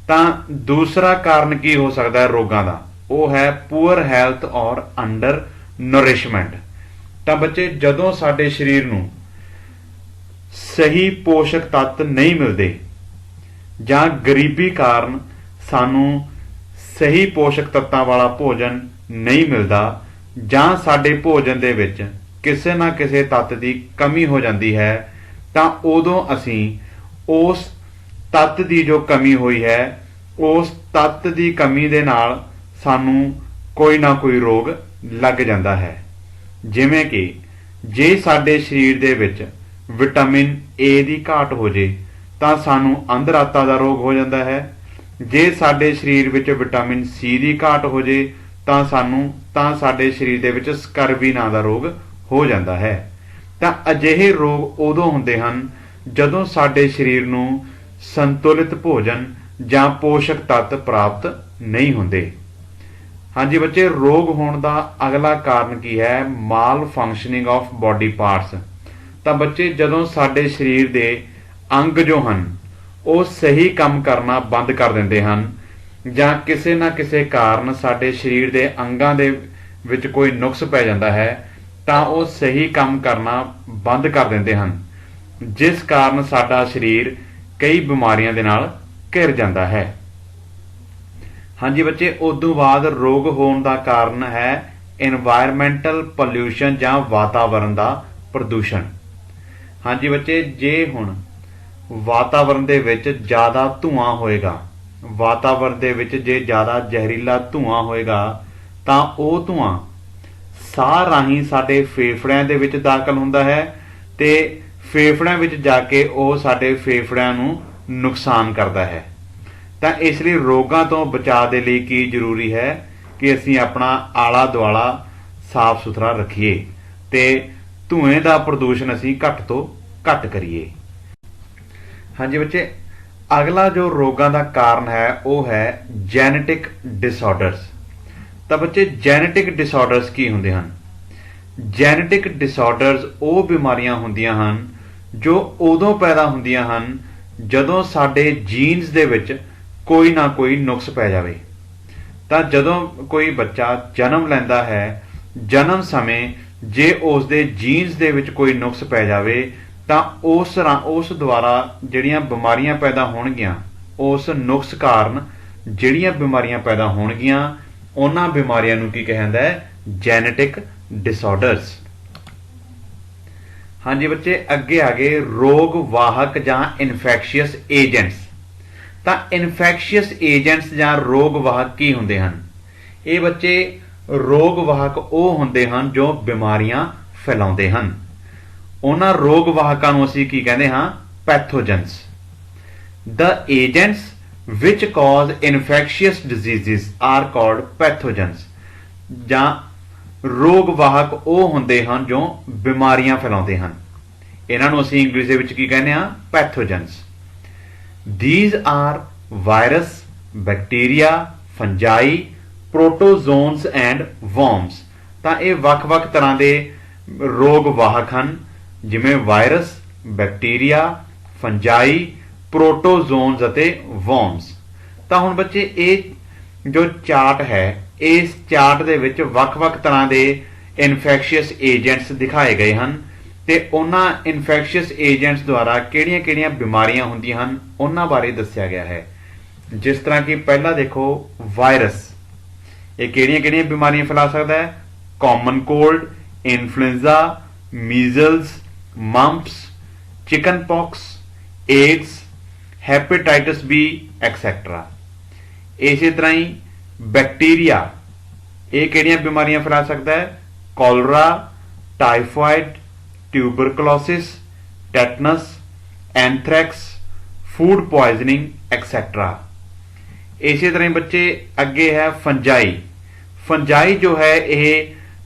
Speaker 1: ਤਾਂ ਦੂਸਰਾ ਕਾਰਨ ਕੀ ਹੋ ਸਕਦਾ ਹੈ ਰੋਗਾਂ ਦਾ? ਉਹ ਹੈ ਪੂਅਰ ਹੈਲਥ ਔਰ ਅੰਡਰ ਨਰਿਸ਼ਮੈਂਟ। ਤਾਂ ਬੱਚੇ ਜਦੋਂ ਸਾਡੇ ਸਰੀਰ ਨੂੰ ਸਹੀ ਪੋਸ਼ਕ ਤੱਤ ਨਹੀਂ ਮਿਲਦੇ ਜਾਂ ਗਰੀਬੀ ਕਾਰਨ ਸਾਨੂੰ ਸਹੀ ਪੋਸ਼ਕ ਤੱਤਾਂ ਵਾਲਾ ਭੋਜਨ ਨਹੀਂ ਮਿਲਦਾ ਜਾਂ ਸਾਡੇ ਭੋਜਨ ਦੇ ਵਿੱਚ ਕਿਸੇ ਨਾ ਕਿਸੇ ਤੱਤ ਦੀ ਕਮੀ ਹੋ ਜਾਂਦੀ ਹੈ, ਤਾਂ ਉਦੋਂ ਅਸੀਂ ਉਸ ਤੱਤ ਦੀ ਜੋ ਕਮੀ ਹੋਈ ਹੈ ਉਸ ਤੱਤ ਦੀ ਕਮੀ ਦੇ ਨਾਲ ਸਾਨੂੰ ਕੋਈ ਨਾ ਕੋਈ ਰੋਗ ਲੱਗ ਜਾਂਦਾ ਹੈ। ਜਿਵੇਂ ਕਿ ਜੇ ਸਾਡੇ ਸਰੀਰ ਦੇ ਵਿੱਚ ਵਿਟਾਮਿਨ ਏ ਦੀ ਘਾਟ ਹੋ ਜੇ ਤਾਂ ਸਾਨੂੰ ਅੰਧਰਾਤਾ ਦਾ ਰੋਗ ਹੋ ਜਾਂਦਾ ਹੈ। ਜੇ ਸਾਡੇ ਸਰੀਰ ਵਿੱਚ ਵਿਟਾਮਿਨ ਸੀ ਦੀ ਘਾਟ ਹੋ ਜੇ ਤਾਂ ਸਾਡੇ ਸਰੀਰ ਦੇ ਵਿੱਚ ਸਕਰਵੀ ਨਾਂ ਦਾ ਰੋਗ ਹੋ ਜਾਂਦਾ ਹੈ। ਤਾਂ ਅਜਿਹੇ ਰੋਗ ਉਦੋਂ ਹੁੰਦੇ ਹਨ ਜਦੋਂ ਸਾਡੇ ਸਰੀਰ ਨੂੰ ਸੰਤੁਲਿਤ ਭੋਜਨ ਜਾਂ ਪੋਸ਼ਕ ਤੱਤ ਪ੍ਰਾਪਤ ਨਹੀਂ ਹੁੰਦੇ। ਹਾਂਜੀ ਬੱਚੇ, ਰੋਗ ਹੋਣ ਦਾ ਅਗਲਾ ਕਾਰਨ ਕੀ ਹੈ? ਮਾਲ ਫੰਕਸ਼ਨਿੰਗ ਆਫ ਬਾਡੀ ਪਾਰਟਸ। ਤਾਂ ਬੱਚੇ ਜਦੋਂ ਸਾਡੇ ਸਰੀਰ ਦੇ ਅੰਗ ਜੋ ਹਨ ਉਹ ਸਹੀ ਕੰਮ ਕਰਨਾ ਬੰਦ ਕਰ ਦਿੰਦੇ ਹਨ ਜਾਂ ਕਿਸੇ ਨਾ ਕਿਸੇ ਕਾਰਨ ਸਾਡੇ ਸਰੀਰ ਦੇ ਅੰਗਾਂ ਦੇ ਵਿੱਚ ਕੋਈ ਨੁਕਸ ਪੈ ਜਾਂਦਾ ਹੈ ਤਾਂ ਉਹ ਸਹੀ ਕੰਮ ਕਰਨਾ ਬੰਦ ਕਰ ਦਿੰਦੇ ਹਨ, ਜਿਸ ਕਾਰਨ ਸਾਡਾ ਸਰੀਰ ਕਈ ਬਿਮਾਰੀਆਂ ਦੇ ਨਾਲ ਘਿਰ ਜਾਂਦਾ ਹੈ। ਹਾਂਜੀ ਬੱਚੇ, ਉਦੋਂ ਬਾਅਦ ਰੋਗ ਹੋਣ ਦਾ ਕਾਰਨ ਹੈ এনवायरमेंटल ਪੋਲਿਊਸ਼ਨ ਜਾਂ ਵਾਤਾਵਰਣ ਦਾ ਪ੍ਰਦੂਸ਼ਣ। ਹਾਂਜੀ ਬੱਚੇ, ਜੇ ਹੁਣ ਵਾਤਾਵਰਣ ਦੇ ਵਿੱਚ ਜ਼ਿਆਦਾ ਧੂਆਂ ਹੋਏਗਾ, ਵਾਤਾਵਰਣ ਦੇ ਵਿੱਚ ਜੇ ਜ਼ਿਆਦਾ ਜ਼ਹਿਰੀਲਾ ਧੂਆਂ ਹੋਏਗਾ ਤਾਂ ਉਹ ਧੂਆਂ ਸਾਹ ਰਾਹੀਂ ਸਾਡੇ ਫੇਫੜਿਆਂ ਦੇ ਵਿੱਚ ਦਾਖਲ ਹੁੰਦਾ ਹੈ ਤੇ ਫੇਫੜਿਆਂ ਵਿੱਚ ਜਾ ਕੇ ਉਹ ਸਾਡੇ ਫੇਫੜਿਆਂ ਨੂੰ ਨੁਕਸਾਨ ਕਰਦਾ ਹੈ। ਤਾਂ ਇਸ ਲਈ ਰੋਗਾਂ ਤੋਂ ਬਚਾਅ ਦੇ ਲਈ ਕੀ ਜ਼ਰੂਰੀ ਹੈ ਕਿ ਅਸੀਂ ਆਪਣਾ ਆਲਾ ਦੁਆਲਾ ਸਾਫ਼ ਸੁਥਰਾ ਰੱਖੀਏ ਤੇ ਧੂਏ ਦਾ ਪ੍ਰਦੂਸ਼ਣ ਅਸੀਂ ਘੱਟ ਤੋਂ ਘੱਟ ਕਰੀਏ। ਹਾਂਜੀ ਬੱਚੇ, ਅਗਲਾ ਜੋ ਰੋਗਾਂ ਦਾ ਕਾਰਨ ਹੈ ਉਹ ਹੈ ਜੈਨੇਟਿਕ ਡਿਸਆਰਡਰਸ। ਤਾਂ ਬੱਚੇ, ਜੈਨੇਟਿਕ ਡਿਸਆਰਡਰਸ ਕੀ ਹੁੰਦੇ ਹਨ? ਜੈਨੇਟਿਕ ਡਿਸਆਰਡਰਸ ਉਹ ਬਿਮਾਰੀਆਂ ਹੁੰਦੀਆਂ ਹਨ ਜੋ ਉਦੋਂ ਪੈਦਾ ਹੁੰਦੀਆਂ ਹਨ ਜਦੋਂ ਸਾਡੇ ਜੀਨਸ ਦੇ ਵਿੱਚ ਕੋਈ ਨਾ ਕੋਈ ਨੁਕਸ ਪੈ ਜਾਵੇ। ਤਾਂ ਜਦੋਂ ਕੋਈ ਬੱਚਾ ਜਨਮ ਲੈਂਦਾ ਹੈ, ਜਨਮ ਸਮੇਂ ਜੇ ਉਸ ਦੇ ਜੀਨਸ ਦੇ ਵਿੱਚ ਕੋਈ ਨੁਕਸ ਪੈ ਜਾਵੇ ਤਾਂ ਉਸ ਦੁਆਰਾ ਜਿਹੜੀਆਂ ਬਿਮਾਰੀਆਂ ਪੈਦਾ ਹੋਣਗੀਆਂ, ਉਸ ਨੁਕਸ ਕਾਰਨ ਜਿਹੜੀਆਂ ਬਿਮਾਰੀਆਂ ਪੈਦਾ ਹੋਣਗੀਆਂ ਉਹਨਾਂ ਬਿਮਾਰੀਆਂ ਨੂੰ ਕੀ ਕਿਹਾ ਜਾਂਦਾ ਹੈ? Genetic disorders. ਹਾਂਜੀ ਬੱਚੇ, ਅੱਗੇ ਆ ਗਏ ਰੋਗ ਵਾਹਕ ਜਾਂ ਇਨਫੈਕਸ਼ੀਅਸ ਏਜੰਟਸ। ਤਾਂ ਇਨਫੈਕਸ਼ੀਅਸ ਏਜੰਟਸ ਜਾਂ ਰੋਗ ਵਾਹਕ ਕੀ ਹੁੰਦੇ ਹਨ? ਇਹ ਬੱਚੇ ਰੋਗ ਵਾਹਕ ਉਹ ਹੁੰਦੇ ਹਨ ਜੋ ਬਿਮਾਰੀਆਂ ਫੈਲਾਉਂਦੇ ਹਨ। ਉਹਨਾਂ ਰੋਗ ਵਾਹਕਾਂ ਨੂੰ ਅਸੀਂ ਕੀ ਕਹਿੰਦੇ ਹਾਂ? ਪੈਥੋਜਨਸ। The agents which cause infectious diseases are called pathogens। ਜਾਂ ਰੋਗ ਵਾਹਕ ਉਹ ਹੁੰਦੇ ਹਨ ਜੋ ਬਿਮਾਰੀਆਂ ਫੈਲਾਉਂਦੇ ਹਨ। ਇਹਨਾਂ ਨੂੰ ਅਸੀਂ ਇੰਗਲਿਸ਼ ਦੇ ਵਿੱਚ ਕੀ ਕਹਿੰਦੇ ਹਾਂ? ਪੈਥੋਜਨਸ। These are virus, bacteria, fungi, protozoans and worms। ਤਾਂ ਇਹ ਵੱਖ-ਵੱਖ ਤਰ੍ਹਾਂ ਦੇ ਰੋਗ ਵਾਹਕ ਹਨ, ਜਿਵੇਂ ਵਾਇਰਸ, ਬੈਕਟੀਰੀਆ, ਫੰਜਾਈ, ਪ੍ਰੋਟੋਜ਼ੋਨਸ ਅਤੇ ਵਰਮਸ। ਤਾਂ ਹੁਣ ਬੱਚੇ, ਇਹ ਜੋ ਚਾਰਟ ਹੈ, ਇਸ ਚਾਰਟ ਦੇ ਵਿੱਚ ਵੱਖ-ਵੱਖ ਤਰ੍ਹਾਂ ਦੇ ਇਨਫੈਕਸ਼ੀਅਸ ਏਜੰਟਸ ਦਿਖਾਏ ਗਏ ਹਨ ਤੇ ਉਹਨਾਂ ਇਨਫੈਕਸ਼ੀਅਸ ਏਜੰਟਸ ਦੁਆਰਾ ਕਿਹੜੀਆਂ-ਕਿਹੜੀਆਂ ਬਿਮਾਰੀਆਂ ਹੁੰਦੀਆਂ ਹਨ ਉਹਨਾਂ ਬਾਰੇ ਦੱਸਿਆ ਗਿਆ ਹੈ। ਜਿਸ ਤਰ੍ਹਾਂ ਕਿ ਪਹਿਲਾਂ ਦੇਖੋ, ਵਾਇਰਸ। ਇਹ ਕਿਹੜੀਆਂ-ਕਿਹੜੀਆਂ ਬਿਮਾਰੀਆਂ ਫੈਲਾ ਸਕਦਾ ਹੈ? Common cold, influenza, measles, mumps, chicken pox, AIDS, hepatitis B et cetera. ਇਸੇ ਤਰ੍ਹਾਂ ਹੀ ਬੈਕਟੀਰੀਆ, ਇਹ ਕਿਹੜੀਆਂ ਬਿਮਾਰੀਆਂ ਫੈਲਾ ਸਕਦਾ ਹੈ? Cholera, typhoid, tuberculosis, tetanus, anthrax, food poisoning et cetera. इसी तरह बच्चे अगे है फंजाई। फंजाई जो है यह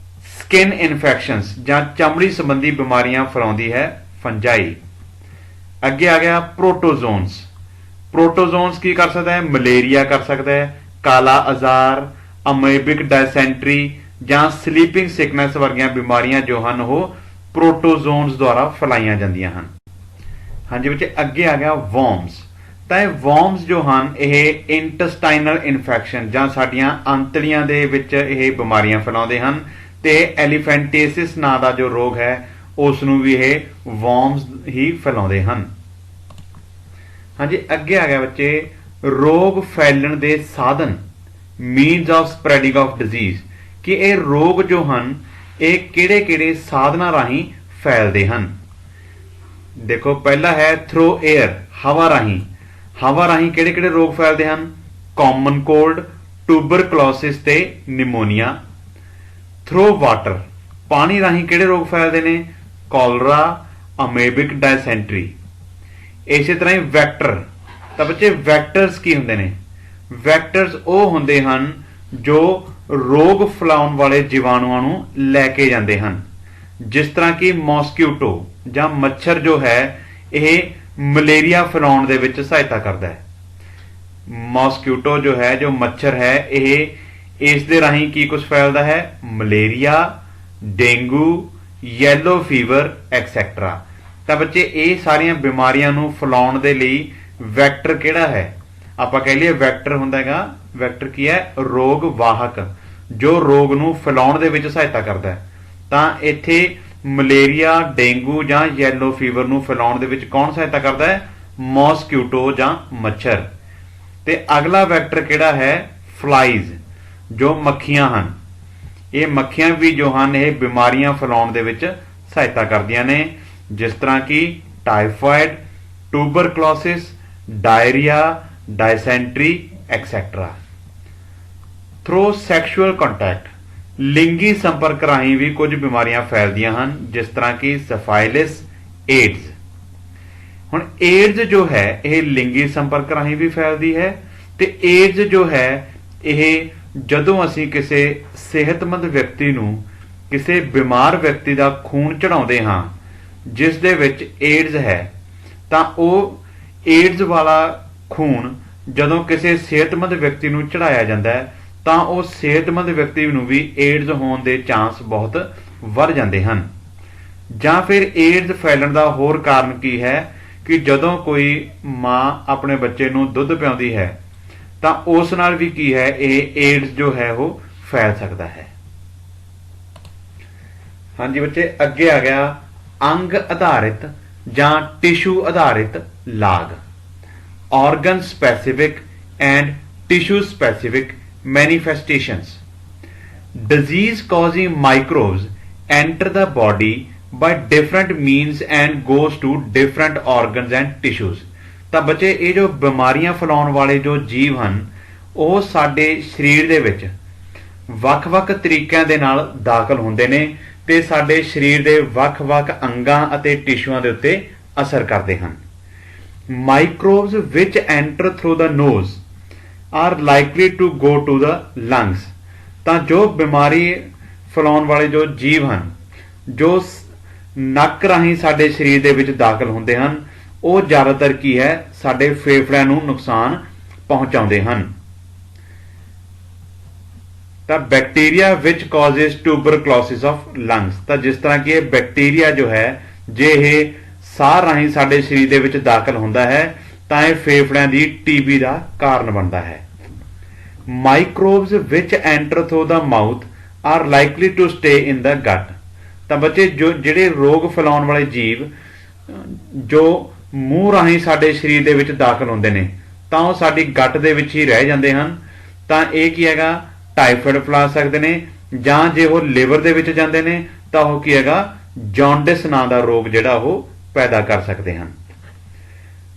Speaker 1: स्किन इन्फेक्शंस या चमड़ी संबंधी बीमारियां फैलाती है, फंजाई। अगे आ गया प्रोटोजोन्स। प्रोटोजोन्स की कर सकता है? मलेरिया कर सकता है, काला आजार, अमेबिक डायसेंट्री या स्लीपिंग सिकनेस वर्गियां बीमारियां जो हैं वो प्रोटोजोन्स द्वारा फैलाइया जांदियां हन। हाँ जी बच्चे, अगे आ गया वॉर्म्स। ਤਾਂ ਇਹ ਵਰਮਸ ਜੋ ਹਨ ਇਹ ਇੰਟੈਸਟਾਈਨਲ ਇਨਫੈਕਸ਼ਨ ਜਾਂ ਸਾਡੀਆਂ ਅੰਤੜੀਆਂ ਦੇ ਵਿੱਚ ਇਹ ਬਿਮਾਰੀਆਂ ਫੈਲਾਉਂਦੇ ਹਨ ਤੇ ਐਲੀਫੈਂਟੇਸਿਸ ਨਾਂ ਦਾ ਜੋ ਰੋਗ ਹੈ ਉਸ ਨੂੰ ਵੀ ਇਹ ਵਰਮਸ ਹੀ ਫੈਲਾਉਂਦੇ ਹਨ। ਹਾਂਜੀ, ਅੱਗੇ ਆ ਗਿਆ ਬੱਚੇ ਰੋਗ ਫੈਲਣ ਦੇ ਸਾਧਨ, means of spreading of disease, ਕਿ ਇਹ ਰੋਗ ਜੋ ਹਨ ਇਹ ਕਿਹੜੇ-ਕਿਹੜੇ ਸਾਧਨਾਂ ਰਾਹੀਂ ਫੈਲਦੇ ਹਨ। ਦੇਖੋ, ਪਹਿਲਾ ਹੈ ਥਰੂ 에ਅਰ, ਹਵਾ ਰਾਹੀਂ। ਹਵਾ ਰਾਹੀਂ ਕਿਹੜੇ-ਕਿਹੜੇ ਰੋਗ ਫੈਲਦੇ ਹਨ? ਕਾਮਨ ਕੋਲਡ, ਟੂਬਰਕਲੋਸਿਸ ਤੇ ਨਿਮੋਨੀਆ। ਥਰੂ ਵਾਟਰ, ਪਾਣੀ ਰਾਹੀਂ ਕਿਹੜੇ ਰੋਗ ਫੈਲਦੇ ਨੇ? ਕੋਲਰਾ, ਅਮੇਬਿਕ ਡਾਇਸੈਂਟਰੀ। ਇਸੇ ਤਰ੍ਹਾਂ ਹੀ ਵੈਕਟਰ। ਤਾਂ ਬੱਚੇ ਵੈਕਟਰਸ ਕੀ ਹੁੰਦੇ ਨੇ? ਵੈਕਟਰਸ ਉਹ ਹੁੰਦੇ ਹਨ ਜੋ ਰੋਗ ਫੈਲਾਉਣ ਵਾਲੇ ਜੀਵਾਣੂਆਂ ਨੂੰ ਲੈ ਕੇ ਜਾਂਦੇ ਹਨ, ਜਿਸ ਤਰ੍ਹਾਂ ਕਿ ਮੌਸਕੀਟੋ ਜਾਂ ਮੱਛਰ ਜੋ ਹੈ ਇਹ ਮਲੇਰੀਆ ਫੈਲਾਉਣ ਦੇ ਵਿੱਚ ਸਹਾਇਤਾ ਕਰਦਾ ਹੈ। ਮੌਸਕੀਟੋ ਜੋ ਹੈ, ਜੋ ਮੱਛਰ ਹੈ, ਇਹ ਇਸ ਦੇ ਰਾਹੀਂ ਕੀ ਕੁਝ ਫੈਲਦਾ ਹੈ? Malaria, dengue, yellow fever etcetera. ਤਾਂ ਬੱਚੇ ਇਹ ਸਾਰੀਆਂ ਬਿਮਾਰੀਆਂ ਨੂੰ ਫੈਲਾਉਣ ਦੇ ਲਈ ਵੈਕਟਰ ਕਿਹੜਾ ਹੈ? ਆਪਾਂ ਕਹਿ ਲਈਏ ਵੈਕਟਰ ਹੁੰਦਾ ਹੈਗਾ, ਵੈਕਟਰ ਕੀ ਹੈ? ਰੋਗ ਵਾਹਕ, ਜੋ ਰੋਗ ਨੂੰ ਫੈਲਾਉਣ ਦੇ ਵਿੱਚ ਸਹਾਇਤਾ ਕਰਦਾ ਹੈ। ਤਾਂ ਇੱਥੇ ਮਲੇਰੀਆ, ਡੇਂਗੂ ਜਾਂ ਯੈਲੋ ਫੀਵਰ ਨੂੰ ਫੈਲਾਉਣ ਦੇ ਵਿੱਚ ਕੌਣ ਸਹਾਇਤਾ ਕਰਦਾ ਹੈ? ਮੌਸਕੀਟੋ ਜਾਂ ਮੱਛਰ। ਤੇ ਅਗਲਾ ਵੈਕਟਰ ਕਿਹੜਾ ਹੈ? ਫਲਾਈਜ਼, ਜੋ ਮੱਖੀਆਂ ਹਨ। ਇਹ ਮੱਖੀਆਂ ਵੀ ਜੋ ਹਨ ਇਹ ਬਿਮਾਰੀਆਂ ਫੈਲਾਉਣ ਦੇ ਵਿੱਚ ਸਹਾਇਤਾ ਕਰਦੀਆਂ ਨੇ, ਜਿਸ ਤਰ੍ਹਾਂ ਕਿ typhoid, tuberculosis, diarrhoea, dysentery et cetera. Through sexual contact, ਲਿੰਗੀ ਸੰਪਰਕ ਰਾਹੀਂ ਵੀ ਕੁਝ ਬਿਮਾਰੀਆਂ ਫੈਲਦੀਆਂ ਹਨ, ਜਿਸ ਤਰ੍ਹਾਂ ਕਿ ਸਿਫਾਈਲਿਸ, ਏਡਜ਼। ਹੁਣ ਏਡਜ਼ ਜੋ ਹੈ ਇਹ ਲਿੰਗੀ ਸੰਪਰਕ ਰਾਹੀਂ ਵੀ ਫੈਲਦੀ ਹੈ ਤੇ ਏਡਜ਼ ਜੋ ਹੈ ਇਹ ਜਦੋਂ ਅਸੀਂ ਕਿਸੇ ਸਿਹਤਮੰਦ ਵਿਅਕਤੀ ਨੂੰ ਕਿਸੇ ਬਿਮਾਰ ਵਿਅਕਤੀ ਦਾ ਖੂਨ ਚੜਾਉਂਦੇ ਹਾਂ ਜਿਸ ਦੇ ਵਿੱਚ ਏਡਜ਼ ਹੈ, ਤਾਂ ਉਹ ਏਡਜ਼ ਵਾਲਾ ਖੂਨ ਜਦੋਂ ਕਿਸੇ ਸਿਹਤਮੰਦ ਵਿਅਕਤੀ ਨੂੰ ਚੜਾਇਆ ਜਾਂਦਾ ਹੈ ਤਾਂ ਉਹ ਸਿਹਤਮੰਦ ਵਿਅਕਤੀ ਨੂੰ ਵੀ ਏਡਜ਼ ਹੋਣ ਦੇ ਚਾਂਸ ਬਹੁਤ ਵੱਧ ਜਾਂਦੇ ਹਨ। ਜਾਂ ਫਿਰ ਏਡਜ਼ ਫੈਲਣ ਦਾ ਹੋਰ ਕਾਰਨ ਕੀ ਹੈ ਕਿ ਜਦੋਂ ਕੋਈ ਮਾਂ ਆਪਣੇ ਬੱਚੇ ਨੂੰ ਦੁੱਧ ਪਿਆਉਂਦੀ ਹੈ ਤਾਂ ਉਸ ਨਾਲ ਵੀ ਕੀ ਹੈ ਇਹ ਏਡਜ਼ ਜੋ ਹੈ ਉਹ ਫੈਲ ਸਕਦਾ ਹੈ। ਹਾਂਜੀ ਬੱਚੇ, ਅੱਗੇ ਆ ਗਿਆ ਅੰਗ ਆਧਾਰਿਤ ਜਾਂ ਟਿਸ਼ੂ ਆਧਾਰਿਤ ਲਾਗ, organ specific and tissue specific manifestations. Disease causing microbes enter the body by different means and goes to different organs and tissues. ਤਾਂ ਬੱਚੇ ਇਹ ਜੋ ਬਿਮਾਰੀਆਂ ਫੈਲਾਉਣ ਵਾਲੇ ਜੋ ਜੀਵ ਹਨ ਉਹ ਸਾਡੇ ਸਰੀਰ ਦੇ ਵਿੱਚ ਵੱਖ-ਵੱਖ ਤਰੀਕਿਆਂ ਦੇ ਨਾਲ ਦਾਖਲ ਹੁੰਦੇ ਨੇ ਤੇ ਸਾਡੇ ਸਰੀਰ ਦੇ ਵੱਖ-ਵੱਖ ਅੰਗਾਂ ਅਤੇ ਟਿਸ਼ੂਆਂ ਦੇ ਉੱਤੇ ਅਸਰ ਕਰਦੇ ਹਨ। Microbes which enter through the nose are likely to go to the lungs. ਤਾਂ ਜੋ ਬਿਮਾਰੀ ਫੈਲਾਉਣ ਵਾਲੇ ਜੋ ਜੀਵ ਹਨ ਜੋ ਨੱਕ ਰਾਹੀਂ ਸਾਡੇ ਸਰੀਰ ਦੇ ਵਿੱਚ ਦਾਖਲ ਹੁੰਦੇ ਹਨ ਉਹ ਜ਼ਿਆਦਾਤਰ ਕੀ ਹੈ ਸਾਡੇ ਫੇਫੜਿਆਂ ਨੂੰ ਨੁਕਸਾਨ ਪਹੁੰਚਾਉਂਦੇ ਹਨ। ਤਾਂ bacteria which causes tuberculosis of lungs, ਤਾਂ ਜਿਸ ਤਰ੍ਹਾਂ ਕਿ ਇਹ ਬੈਕਟੀਰੀਆ ਜੋ ਹੈ ਜੇ ਇਹ ਸਾਹ ਰਾਹੀਂ ਸਾਡੇ ਸਰੀਰ ਦੇ ਵਿੱਚ ਦਾਖਲ ਹੁੰਦਾ ਹੈ ਤਾਂ ਇਹ ਫੇਫੜਿਆਂ ਦੀ ਟੀਬੀ ਦਾ ਕਾਰਨ ਬਣਦਾ ਹੈ। Microbes which enter through the mouth are likely to stay in the gut. ਤਾਂ ਬੱਚੇ ਜਿਹੜੇ ਰੋਗ ਫੈਲਾਉਣ ਵਾਲੇ ਜੀਵ ਜੋ ਮੂੰਹ ਰਾਹੀਂ ਸਾਡੇ ਸਰੀਰ ਦੇ ਵਿੱਚ ਦਾਖਲ ਹੁੰਦੇ ਨੇ ਤਾਂ ਉਹ ਸਾਡੀ ਗੱਟ ਦੇ ਵਿੱਚ ਹੀ ਰਹਿ ਜਾਂਦੇ ਹਨ। ਤਾਂ ਇਹ ਕੀ ਹੈਗਾ ਟਾਈਫਾਇਡ ਫੈਲਾ ਸਕਦੇ ਨੇ, ਜਾਂ ਜੇ ਉਹ ਲਿਵਰ ਦੇ ਵਿੱਚ ਜਾਂਦੇ ਨੇ ਤਾਂ ਉਹ ਕੀ ਹੈਗਾ ਜੌਂਡਿਸ ਨਾਂ ਦਾ ਰੋਗ ਜਿਹੜਾ ਉਹ ਪੈਦਾ ਕਰ ਸਕਦੇ ਹਨ।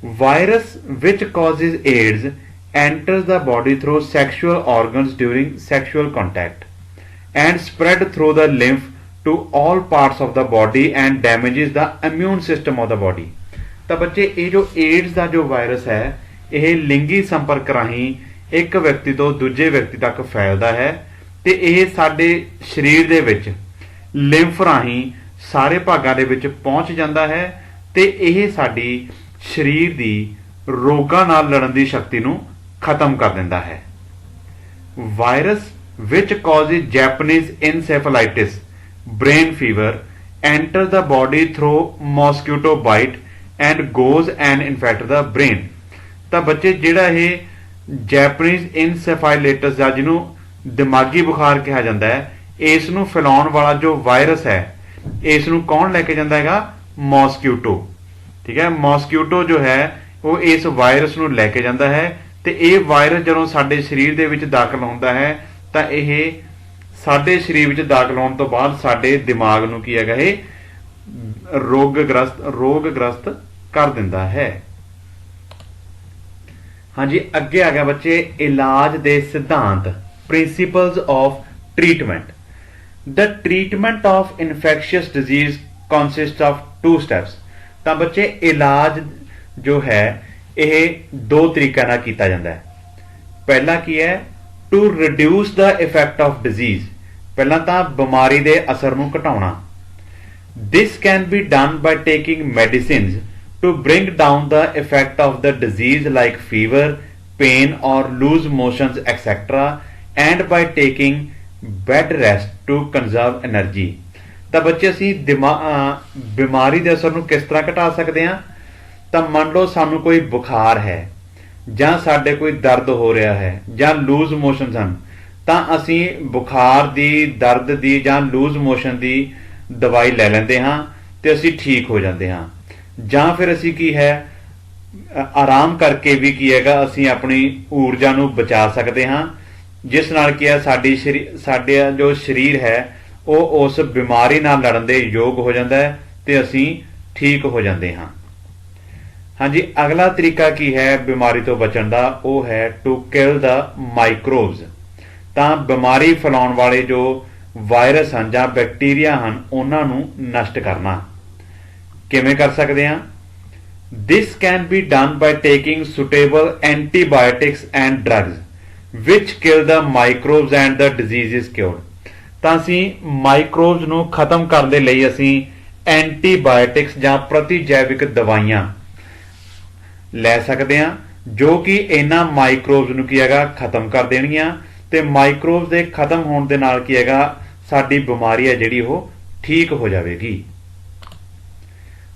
Speaker 1: Virus which causes AIDS enters the body through sexual organs during sexual contact and spread through the lymph to all parts of the body and damages the immune system of the body. ਤਾਂ ਬੱਚੇ ਇਹ ਜੋ AIDS ਦਾ ਜੋ virus ਹੈ ਇਹ ਲਿੰਗੀ ਸੰਪਰਕ ਰਾਹੀਂ ਇੱਕ ਵਿਅਕਤੀ ਤੋਂ ਦੂਜੇ ਵਿਅਕਤੀ ਤੱਕ ਫੈਲਦਾ ਹੈ ਤੇ ਇਹ ਸਾਡੇ ਸਰੀਰ ਦੇ ਵਿੱਚ ਲਿੰਫ ਰਾਹੀਂ ਸਾਰੇ ਭਾਗਾਂ ਦੇ ਵਿੱਚ ਪਹੁੰਚ ਜਾਂਦਾ ਹੈ ਤੇ ਇਹ ਸਾਡੀ ਸਰੀਰ ਦੀ ਰੋਗਾਂ ਨਾਲ ਲੜਨ ਦੀ ਸ਼ਕਤੀ ਨੂੰ ਖਤਮ ਕਰ ਦਿੰਦਾ ਹੈ। Virus which causes Japanese encephalitis, brain fever, enters the body through mosquito bite and goes and infect the brain. ਤਾਂ ਬੱਚੇ ਜਿਹੜਾ ਇਹ ਜੈਪਨੀਜ਼ ਇਨਸੈਫਾਈਲਾਈਟਸ ਜਾਂ ਜਿਹਨੂੰ ਦਿਮਾਗੀ ਬੁਖਾਰ ਕਿਹਾ ਜਾਂਦਾ ਹੈ, ਇਸ ਨੂੰ ਫੈਲਾਉਣ ਵਾਲਾ ਜੋ ਵਾਇਰਸ ਹੈ, ਇਸ ਨੂੰ ਕੌਣ ਲੈ ਕੇ ਜਾਂਦਾ ਹੈਗਾ? ਮੌਸਕੀਟੋ। ਠੀਕ ਹੈ, ਮੌਸਕੀਟੋ ਜੋ ਹੈ ਉਹ ਇਸ ਵਾਇਰਸ ਨੂੰ ਲੈ ਕੇ ਜਾਂਦਾ ਹੈ, ਤੇ ਇਹ ਵਾਇਰਸ ਜਦੋਂ ਸਾਡੇ ਸਰੀਰ ਦੇ ਵਿੱਚ ਦਾਖਲ ਹੁੰਦਾ ਹੈ ਤਾਂ ਇਹ ਸਾਡੇ ਸਰੀਰ ਵਿੱਚ ਦਾਖਲ ਹੋਣ ਤੋਂ ਬਾਅਦ ਸਾਡੇ ਦਿਮਾਗ ਨੂੰ ਕੀ ਹੈਗਾ, ਇਹ ਰੋਗਗ੍ਰਸਤ ਕਰ ਦਿੰਦਾ ਹੈ। ਹਾਂਜੀ, ਅੱਗੇ ਆ ਗਿਆ ਬੱਚੇ ਇਲਾਜ ਦੇ ਸਿਧਾਂਤ, principles of treatment. The treatment of infectious disease consist of 2 steps. ਤਾਂ ਬੱਚੇ ਇਲਾਜ ਜੋ ਹੈ ਇਹ 2 ਤਰੀਕਿਆਂ ਨਾਲ ਕੀਤਾ ਜਾਂਦਾ ਹੈ। ਪਹਿਲਾ ਕੀ ਹੈ? To reduce the effect of disease. ਪਹਿਲਾਂ ਤਾਂ ਬਿਮਾਰੀ ਦੇ ਅਸਰ ਨੂੰ ਘਟਾਉਣਾ। This can be done by taking medicines to bring down the effect of the disease like fever, pain or loose motions etc. and by taking bed rest to conserve energy। ਤਾਂ ਬੱਚੇ ਅਸੀਂ ਬਿਮਾਰੀ ਦੇ ਅਸਰ ਨੂੰ ਕਿਸ ਤਰ੍ਹਾਂ ਘਟਾ ਸਕਦੇ ਹਾਂ? ਤਾਂ ਮੰਨ ਲਓ ਸਾਨੂੰ ਕੋਈ ਬੁਖਾਰ ਹੈ ਜਾਂ ਸਾਡੇ ਕੋਈ ਦਰਦ ਹੋ ਰਿਹਾ ਹੈ ਜਾਂ ਲੂਜ਼ ਮੋਸ਼ਨਸ ਹਨ, ਤਾਂ ਅਸੀਂ ਬੁਖਾਰ ਦੀ, ਦਰਦ ਦੀ ਜਾਂ ਲੂਜ਼ ਮੋਸ਼ਨ ਦੀ ਦਵਾਈ ਲੈ ਲੈਂਦੇ ਹਾਂ ਤੇ ਅਸੀਂ ਠੀਕ ਹੋ ਜਾਂਦੇ ਹਾਂ। ਜਾਂ ਫਿਰ ਅਸੀਂ ਕੀ ਹੈ, ਆਰਾਮ ਕਰਕੇ ਵੀ ਕੀ ਹੈਗਾ, ਅਸੀਂ ਆਪਣੀ ਊਰਜਾ ਨੂੰ ਬਚਾ ਸਕਦੇ ਹਾਂ, ਜਿਸ ਨਾਲ ਕੀ ਹੈ ਸਾਡੇ ਜੋ ਸਰੀਰ ਹੈ ਉਹ ਉਸ ਬਿਮਾਰੀ ਨਾਲ ਲੜਨ ਦੇ ਯੋਗ ਹੋ ਜਾਂਦਾ ਹੈ ਤੇ ਅਸੀਂ ਠੀਕ ਹੋ ਜਾਂਦੇ ਹਾਂ। ਹਾਂਜੀ, ਅਗਲਾ ਤਰੀਕਾ ਕੀ ਹੈ ਬਿਮਾਰੀ ਤੋਂ ਬਚਣ ਦਾ? ਉਹ ਹੈ ਟੂ ਕਿਲ ਦ ਮਾਈਕਰੋਬਸ। ਤਾਂ ਬਿਮਾਰੀ ਫੈਲਾਉਣ ਵਾਲੇ ਜੋ ਵਾਇਰਸ ਹਨ ਜਾਂ ਬੈਕਟੀਰੀਆ ਹਨ ਉਹਨਾਂ ਨੂੰ ਨਸ਼ਟ ਕਰਨਾ। ਕਿਵੇਂ ਕਰ ਸਕਦੇ ਹਾਂ? This can be done by taking suitable antibiotics and drugs which kill the microbes and the disease is cured. ਤਾਂ ਅਸੀਂ ਮਾਈਕਰੋਬਸ ਨੂੰ ਖਤਮ ਕਰਨ ਦੇ ਲਈ ਅਸੀਂ ਐਂਟੀਬਾਇਓਟਿਕਸ ਜਾਂ ਪ੍ਰਤੀਜੈਵਿਕ ਦਵਾਈਆਂ ਲੈ ਸਕਦੇ ਹਾਂ, ਜੋ ਕਿ ਇਹਨਾਂ ਮਾਈਕਰੋਬਸ ਨੂੰ ਕੀ ਹੈਗਾ, ਖਤਮ ਕਰ ਦੇਣਗੀਆਂ, ਤੇ ਮਾਈਕਰੋਬਸ ਦੇ ਖਤਮ ਹੋਣ ਦੇ ਨਾਲ ਕੀ ਹੈਗਾ, ਸਾਡੀ ਬਿਮਾਰੀ ਹੈ ਜਿਹੜੀ ਉਹ ਠੀਕ ਹੋ ਜਾਵੇਗੀ।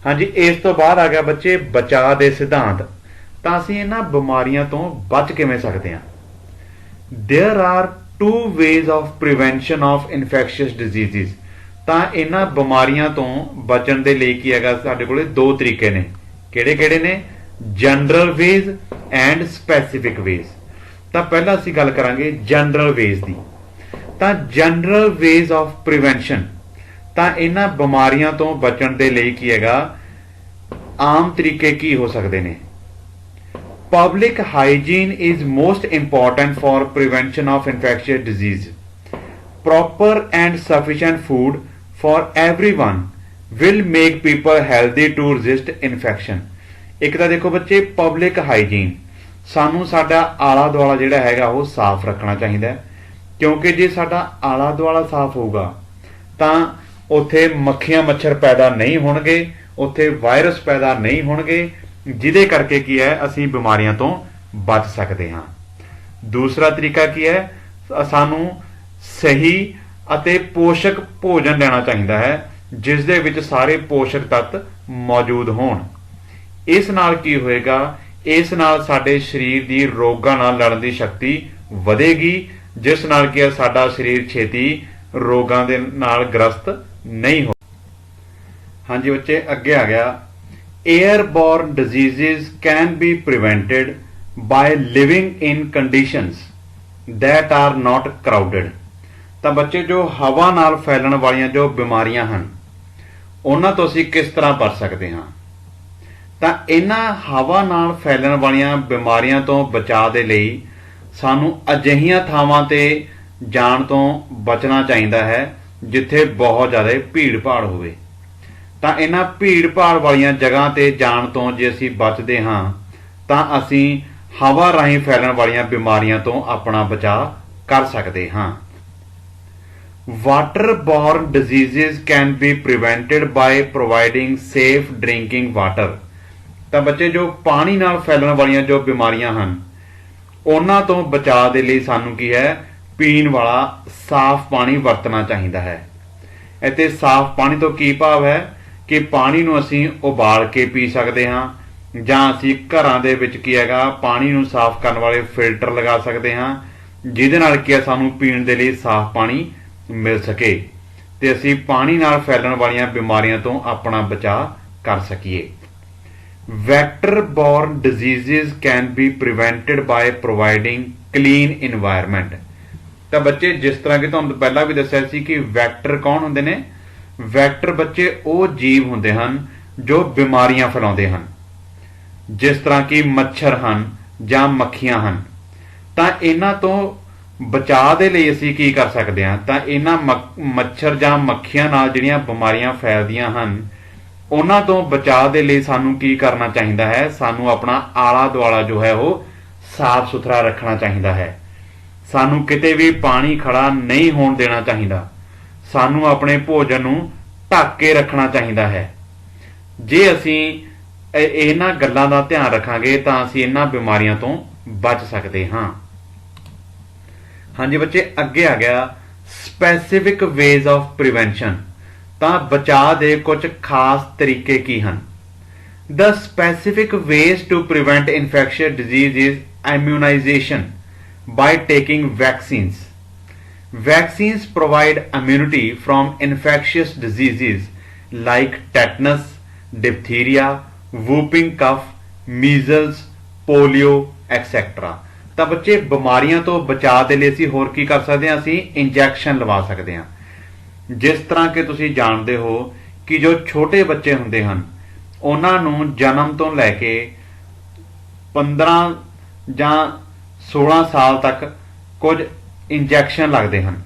Speaker 1: ਹਾਂਜੀ, ਇਸ ਤੋਂ ਬਾਅਦ ਆ ਗਿਆ ਬੱਚੇ ਬਚਾਅ ਦੇ ਸਿਧਾਂਤ। ਤਾਂ ਅਸੀਂ ਇਹਨਾਂ ਬਿਮਾਰੀਆਂ ਤੋਂ ਬਚ ਕਿਵੇਂ ਸਕਦੇ ਹਾਂ? There are 2 ways of prevention of infectious diseases। ਤਾਂ ਇਹਨਾਂ ਬਿਮਾਰੀਆਂ ਤੋਂ ਬਚਣ ਦੇ ਲਈ ਕੀ ਹੈਗਾ, ਸਾਡੇ ਕੋਲੇ 2 ਤਰੀਕੇ ਨੇ। ਕਿਹੜੇ ਨੇ? General ways and specific ways. ਤਾਂ ਪਹਿਲਾਂ ਅਸੀਂ ਗੱਲ ਕਰਾਂਗੇ ਜਨਰਲ ਵੇਜ਼ ਦੀ। ਤਾਂ ਜਨਰਲ ਵੇਜ਼ ਆਫ ਪ੍ਰੀਵੈਂਸ਼ਨ, ਤਾਂ ਇਹਨਾਂ ਬਿਮਾਰੀਆਂ ਤੋਂ ਬਚਣ ਦੇ ਲਈ ਕੀ ਹੈਗਾ, ਆਮ ਤਰੀਕੇ ਕੀ ਹੋ ਸਕਦੇ ਨੇ? Public hygiene is most important for prevention of infectious disease. Proper and sufficient food for everyone will make people healthy to resist infection. ਇੱਕ ਤਾਂ ਦੇਖੋ ਬੱਚੇ ਪਬਲਿਕ ਹਾਈਜੀਨ, ਸਾਨੂੰ ਸਾਡਾ ਆਲਾ ਦੁਆਲਾ ਜਿਹੜਾ ਹੈਗਾ ਉਹ ਸਾਫ਼ ਰੱਖਣਾ ਚਾਹੀਦਾ ਹੈ, ਕਿਉਂਕਿ ਜੇ ਸਾਡਾ ਆਲਾ ਦੁਆਲਾ ਸਾਫ਼ ਹੋਊਗਾ ਤਾਂ ਉੱਥੇ ਮੱਖੀਆਂ ਮੱਛਰ ਪੈਦਾ ਨਹੀਂ ਹੋਣਗੇ, ਉੱਥੇ ਵਾਇਰਸ ਪੈਦਾ ਨਹੀਂ ਹੋਣਗੇ, ਜਿਹਦੇ ਕਰਕੇ ਕੀ ਹੈ ਅਸੀਂ ਬਿਮਾਰੀਆਂ ਤੋਂ ਬਚ ਸਕਦੇ ਹਾਂ। ਦੂਸਰਾ ਤਰੀਕਾ ਕੀ ਹੈ? ਸਾਨੂੰ ਸਹੀ ਅਤੇ ਪੋਸ਼ਕ ਭੋਜਨ ਲੈਣਾ ਚਾਹੀਦਾ ਹੈ, ਜਿਸ ਦੇ ਵਿੱਚ ਸਾਰੇ ਪੋਸ਼ਕ ਤੱਤ ਮੌਜੂਦ ਹੋਣ। ਇਸ ਨਾਲ ਕੀ ਹੋਏਗਾ? ਇਸ ਨਾਲ ਸਾਡੇ ਸਰੀਰ ਦੀ ਰੋਗਾਂ ਨਾਲ ਲੜਨ ਦੀ ਸ਼ਕਤੀ ਵਧੇਗੀ, ਜਿਸ ਨਾਲ ਕਿ ਸਾਡਾ ਸਰੀਰ ਛੇਤੀ ਰੋਗਾਂ ਦੇ ਨਾਲ ਗ੍ਰਸਤ ਨਹੀਂ ਹੋ। ਹਾਂਜੀ ਬੱਚੇ, ਅੱਗੇ ਆ ਗਿਆ 에ਅਰਬੋਰਨ diseases can be prevented ਬਾय living in conditions that are not crowded। ਤਾਂ ਬੱਚੇ ਜੋ ਹਵਾ ਨਾਲ ਫੈਲਣ ਵਾਲੀਆਂ ਜੋ ਬਿਮਾਰੀਆਂ ਹਨ ਉਹਨਾਂ ਤੋਂ ਅਸੀਂ ਕਿਸ ਤਰ੍ਹਾਂ ਬਚ ਸਕਦੇ ਹਾਂ? ਤਾਂ ਇਹਨਾਂ ਹਵਾ ਨਾਲ ਫੈਲਣ ਵਾਲੀਆਂ ਬਿਮਾਰੀਆਂ ਤੋਂ ਬਚਾਅ ਦੇ ਲਈ ਸਾਨੂੰ ਅਜਿਹੀਆਂ ਥਾਵਾਂ ਤੇ ਜਾਣ ਤੋਂ ਬਚਣਾ ਚਾਹੀਦਾ ਹੈ ਜਿੱਥੇ ਬਹੁਤ ਜ਼ਿਆਦਾ ਭੀੜ ਭਾੜ ਹੋਵੇ। ਤਾਂ ਇਹਨਾਂ ਭੀੜ ਭਾੜ ਵਾਲੀਆਂ ਜਗ੍ਹਾ ਤੇ ਜਾਣ ਤੋਂ ਜੇ ਅਸੀਂ ਬਚਦੇ ਹਾਂ ਤਾਂ ਅਸੀਂ ਹਵਾ ਰਾਹੀਂ ਫੈਲਣ ਵਾਲੀਆਂ ਬਿਮਾਰੀਆਂ ਤੋਂ ਆਪਣਾ ਬਚਾਅ ਕਰ ਸਕਦੇ ਹਾਂ। Waterborne diseases can be prevented by providing safe drinking water। ਤਾਂ ਬੱਚੇ ਜੋ ਪਾਣੀ ਨਾਲ ਫੈਲਣ ਵਾਲੀਆਂ ਜੋ ਬਿਮਾਰੀਆਂ ਹਨ ਉਹਨਾਂ ਤੋਂ ਬਚਾਅ ਦੇ ਲਈ ਸਾਨੂੰ ਕੀ ਹੈ, ਪੀਣ ਵਾਲਾ ਸਾਫ਼ ਪਾਣੀ ਵਰਤਣਾ ਚਾਹੀਦਾ ਹੈ। ਇੱਥੇ ਸਾਫ਼ ਪਾਣੀ ਤੋਂ ਕੀ ਭਾਵ ਹੈ ਕਿ ਪਾਣੀ ਨੂੰ ਅਸੀਂ ਉਬਾਲ ਕੇ ਪੀ ਸਕਦੇ ਹਾਂ ਜਾਂ ਅਸੀਂ ਘਰਾਂ ਦੇ ਵਿੱਚ ਕੀ ਹੈਗਾ ਪਾਣੀ ਨੂੰ ਸਾਫ਼ ਕਰਨ ਵਾਲੇ ਫਿਲਟਰ ਲਗਾ ਸਕਦੇ ਹਾਂ, ਜਿਹਦੇ ਨਾਲ ਕੀ ਸਾਨੂੰ ਪੀਣ ਦੇ ਲਈ ਸਾਫ਼ ਪਾਣੀ ਮਿਲ ਸਕੇ ਤੇ ਅਸੀਂ ਪਾਣੀ ਨਾਲ ਫੈਲਣ ਵਾਲੀਆਂ ਬਿਮਾਰੀਆਂ ਤੋਂ ਆਪਣਾ ਬਚਾਅ ਕਰ ਸਕੀਏ। Vector borne diseases can be prevented by providing clean environment. ਤਾਂ ਬੱਚੇ ਜਿਸ ਤਰ੍ਹਾਂ ਕਿ ਤੁਹਾਨੂੰ ਪਹਿਲਾਂ ਵੀ ਦੱਸਿਆ ਸੀ ਕਿ ਵੈਕਟਰ ਕੌਣ ਹੁੰਦੇ ਨੇ? ਵੈਕਟਰ ਬੱਚੇ ਉਹ ਜੀਵ ਹੁੰਦੇ ਹਨ ਜੋ ਬਿਮਾਰੀਆਂ ਫੈਲਾਉਂਦੇ ਹਨ, ਜਿਸ ਤਰ੍ਹਾਂ ਕਿ ਮੱਛਰ ਹਨ ਜਾਂ ਮੱਖੀਆਂ ਹਨ। ਤਾਂ ਇਹਨਾਂ ਤੋਂ ਬਚਾਅ ਦੇ ਲਈ ਅਸੀਂ ਕੀ ਕਰ ਸਕਦੇ ਹਾਂ? ਤਾਂ ਇਹਨਾਂ ਮੱਛਰ ਜਾਂ ਮੱਖੀਆਂ ਨਾਲ ਜਿਹੜੀਆਂ ਬਿਮਾਰੀਆਂ ਫੈਲਦੀਆਂ ਹਨ, ਉਹਨਾਂ ਤੋਂ ਬਚਾਅ ਦੇ ਲਈ ਸਾਨੂੰ ਕੀ ਕਰਨਾ ਚਾਹੀਦਾ ਹੈ? ਸਾਨੂੰ ਆਪਣਾ ਆਲਾ ਦੁਆਲਾ ਜੋ ਹੈ ਉਹ ਸਾਫ਼ ਸੁਥਰਾ ਰੱਖਣਾ ਚਾਹੀਦਾ ਹੈ। ਸਾਨੂੰ ਕਿਤੇ ਵੀ ਪਾਣੀ ਖੜਾ ਨਹੀਂ ਹੋਣ ਦੇਣਾ ਚਾਹੀਦਾ। ਸਾਨੂੰ ਆਪਣੇ ਭੋਜਨ ਨੂੰ ਢੱਕ ਕੇ ਰੱਖਣਾ ਚਾਹੀਦਾ ਹੈ। ਜੇ ਅਸੀਂ ਇਹਨਾਂ ਗੱਲਾਂ ਦਾ ਧਿਆਨ ਰੱਖਾਂਗੇ ਤਾਂ ਅਸੀਂ ਇਹਨਾਂ ਬਿਮਾਰੀਆਂ ਤੋਂ ਬਚ ਸਕਦੇ ਹਾਂ। ਹਾਂਜੀ ਬੱਚੇ, ਅੱਗੇ ਆ ਗਿਆ ਸਪੈਸੀਫਿਕ ਵੇਜ਼ ਆਫ ਪ੍ਰੀਵੈਂਸ਼ਨ। ਤਾਂ ਬਚਾਅ ਦੇ ਕੁਝ ਖਾਸ ਤਰੀਕੇ ਕੀ ਹਨ? The specific ways to prevent infectious disease is immunization by taking vaccines. Vaccines provide immunity from infectious diseases like tetanus, diphtheria, whooping cough, measles, polio, etc. ਤਾਂ ਬੱਚੇ ਬਿਮਾਰੀਆਂ ਤੋਂ ਬਚਾਅ ਦੇ ਲਈ ਅਸੀਂ ਹੋਰ ਕੀ ਕਰ ਸਕਦੇ ਹਾਂ? ਅਸੀਂ ਇੰਜੈਕਸ਼ਨ ਲਵਾ ਸਕਦੇ ਹਾਂ। ਜਿਸ ਤਰ੍ਹਾਂ ਕਿ ਤੁਸੀਂ ਜਾਣਦੇ ਹੋ ਕਿ ਜੋ ਛੋਟੇ ਬੱਚੇ ਹੁੰਦੇ ਹਨ, ਉਹਨਾਂ ਨੂੰ ਜਨਮ ਤੋਂ ਲੈ ਕੇ 15 ਜਾਂ 16 ਸਾਲ ਤੱਕ ਕੁਝ ਇੰਜੈਕਸ਼ਨ ਲੱਗਦੇ ਹਨ।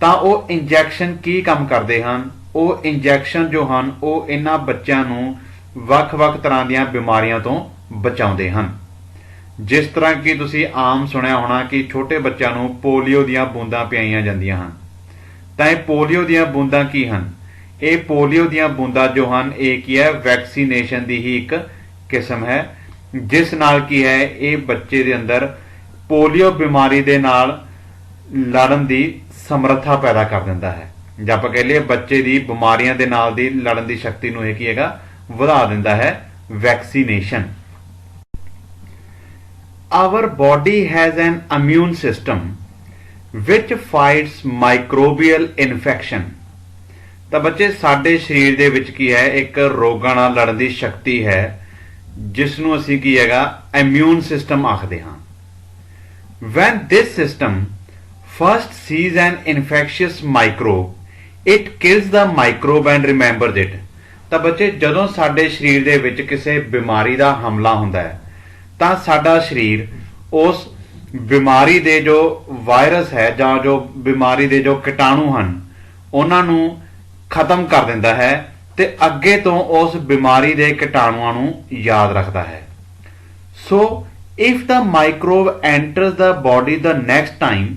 Speaker 1: ਤਾਂ ਉਹ ਇੰਜੈਕਸ਼ਨ ਕੀ ਕੰਮ ਕਰਦੇ ਹਨ? ਉਹ ਇੰਜੈਕਸ਼ਨ ਜੋ ਹਨ ਉਹ ਇਹਨਾਂ ਬੱਚਿਆਂ ਨੂੰ ਵੱਖ-ਵੱਖ ਤਰ੍ਹਾਂ ਦੀਆਂ ਬਿਮਾਰੀਆਂ ਤੋਂ ਬਚਾਉਂਦੇ ਹਨ। ਜਿਸ ਤਰ੍ਹਾਂ ਕਿ ਤੁਸੀਂ ਆਮ ਸੁਣਿਆ ਹੋਣਾ ਕਿ ਛੋਟੇ ਬੱਚਿਆਂ ਨੂੰ ਪੋਲੀਓ ਦੀਆਂ ਬੂੰਦਾਂ ਪਿਆਈਆਂ ਜਾਂਦੀਆਂ ਹਨ। ਤਾਂ ਇਹ ਪੋਲੀਓ ਦੀਆਂ ਬੂੰਦਾਂ ਕੀ ਹਨ? ਇਹ ਪੋਲੀਓ ਦੀਆਂ ਬੂੰਦਾਂ ਜੋ ਹਨ ਇਹ ਕੀ ਹੈ? ਵੈਕਸੀਨੇਸ਼ਨ ਦੀ ਹੀ ਇੱਕ ਕਿਸਮ ਹੈ, ਜਿਸ ਨਾਲ ਕੀ ਹੈ ਇਹ ਬੱਚੇ ਦੇ ਅੰਦਰ ਪੋਲੀਓ ਬਿਮਾਰੀ ਦੇ ਨਾਲ ਲੜਨ ਦੀ ਸਮਰੱਥਾ ਪੈਦਾ ਕਰ ਦਿੰਦਾ ਹੈ, ਜਾਂ ਆਪਾਂ ਕਹਿ ਲਈਏ ਬੱਚੇ ਦੀ ਬਿਮਾਰੀਆਂ ਦੇ ਨਾਲ ਦੀ ਲੜਨ ਦੀ ਸ਼ਕਤੀ ਨੂੰ ਇਹ ਕੀ ਹੈਗਾ ਵਧਾ ਦਿੰਦਾ ਹੈ vaccination. Our body has an immune system which fights microbial infection। ਤਾਂ ਬੱਚੇ ਸਾਡੇ ਸਰੀਰ ਦੇ ਵਿੱਚ ਕੀ ਹੈ? ਇੱਕ ਰੋਗਾਂ ਨਾਲ ਲੜਨ ਦੀ ਸ਼ਕਤੀ ਹੈ, ਜਿਸ ਨੂੰ ਅਸੀਂ ਕੀ ਹੈਗਾ ਇਮਿਊਨ ਸਿਸਟਮ ਆਖਦੇ ਹਾਂ। When this system first sees an infectious microbe, it kills the microbe and remembers it। ਤਾਂ ਬੱਚੇ ਜਦੋਂ ਸਾਡੇ ਸਰੀਰ ਦੇ ਵਿੱਚ ਕਿਸੇ ਬਿਮਾਰੀ ਦਾ ਹਮਲਾ ਹੁੰਦਾ ਹੈ ਤਾਂ ਸਾਡਾ ਸਰੀਰ ਉਸ ਬਿਮਾਰੀ ਦੇ ਜੋ ਵਾਇਰਸ ਹੈ ਜਾਂ ਜੋ ਬਿਮਾਰੀ ਦੇ ਜੋ ਕੀਟਾਣੂ ਹਨ ਉਹਨਾਂ ਨੂੰ ਖਤਮ ਕਰ ਦਿੰਦਾ ਹੈ ਤੇ ਅੱਗੇ ਤੋਂ ਉਸ ਬਿਮਾਰੀ ਦੇ ਕੀਟਾਣੂਆਂ ਨੂੰ ਯਾਦ ਰੱਖਦਾ ਹੈ। ਸੋ if the microbe enters the body the next time,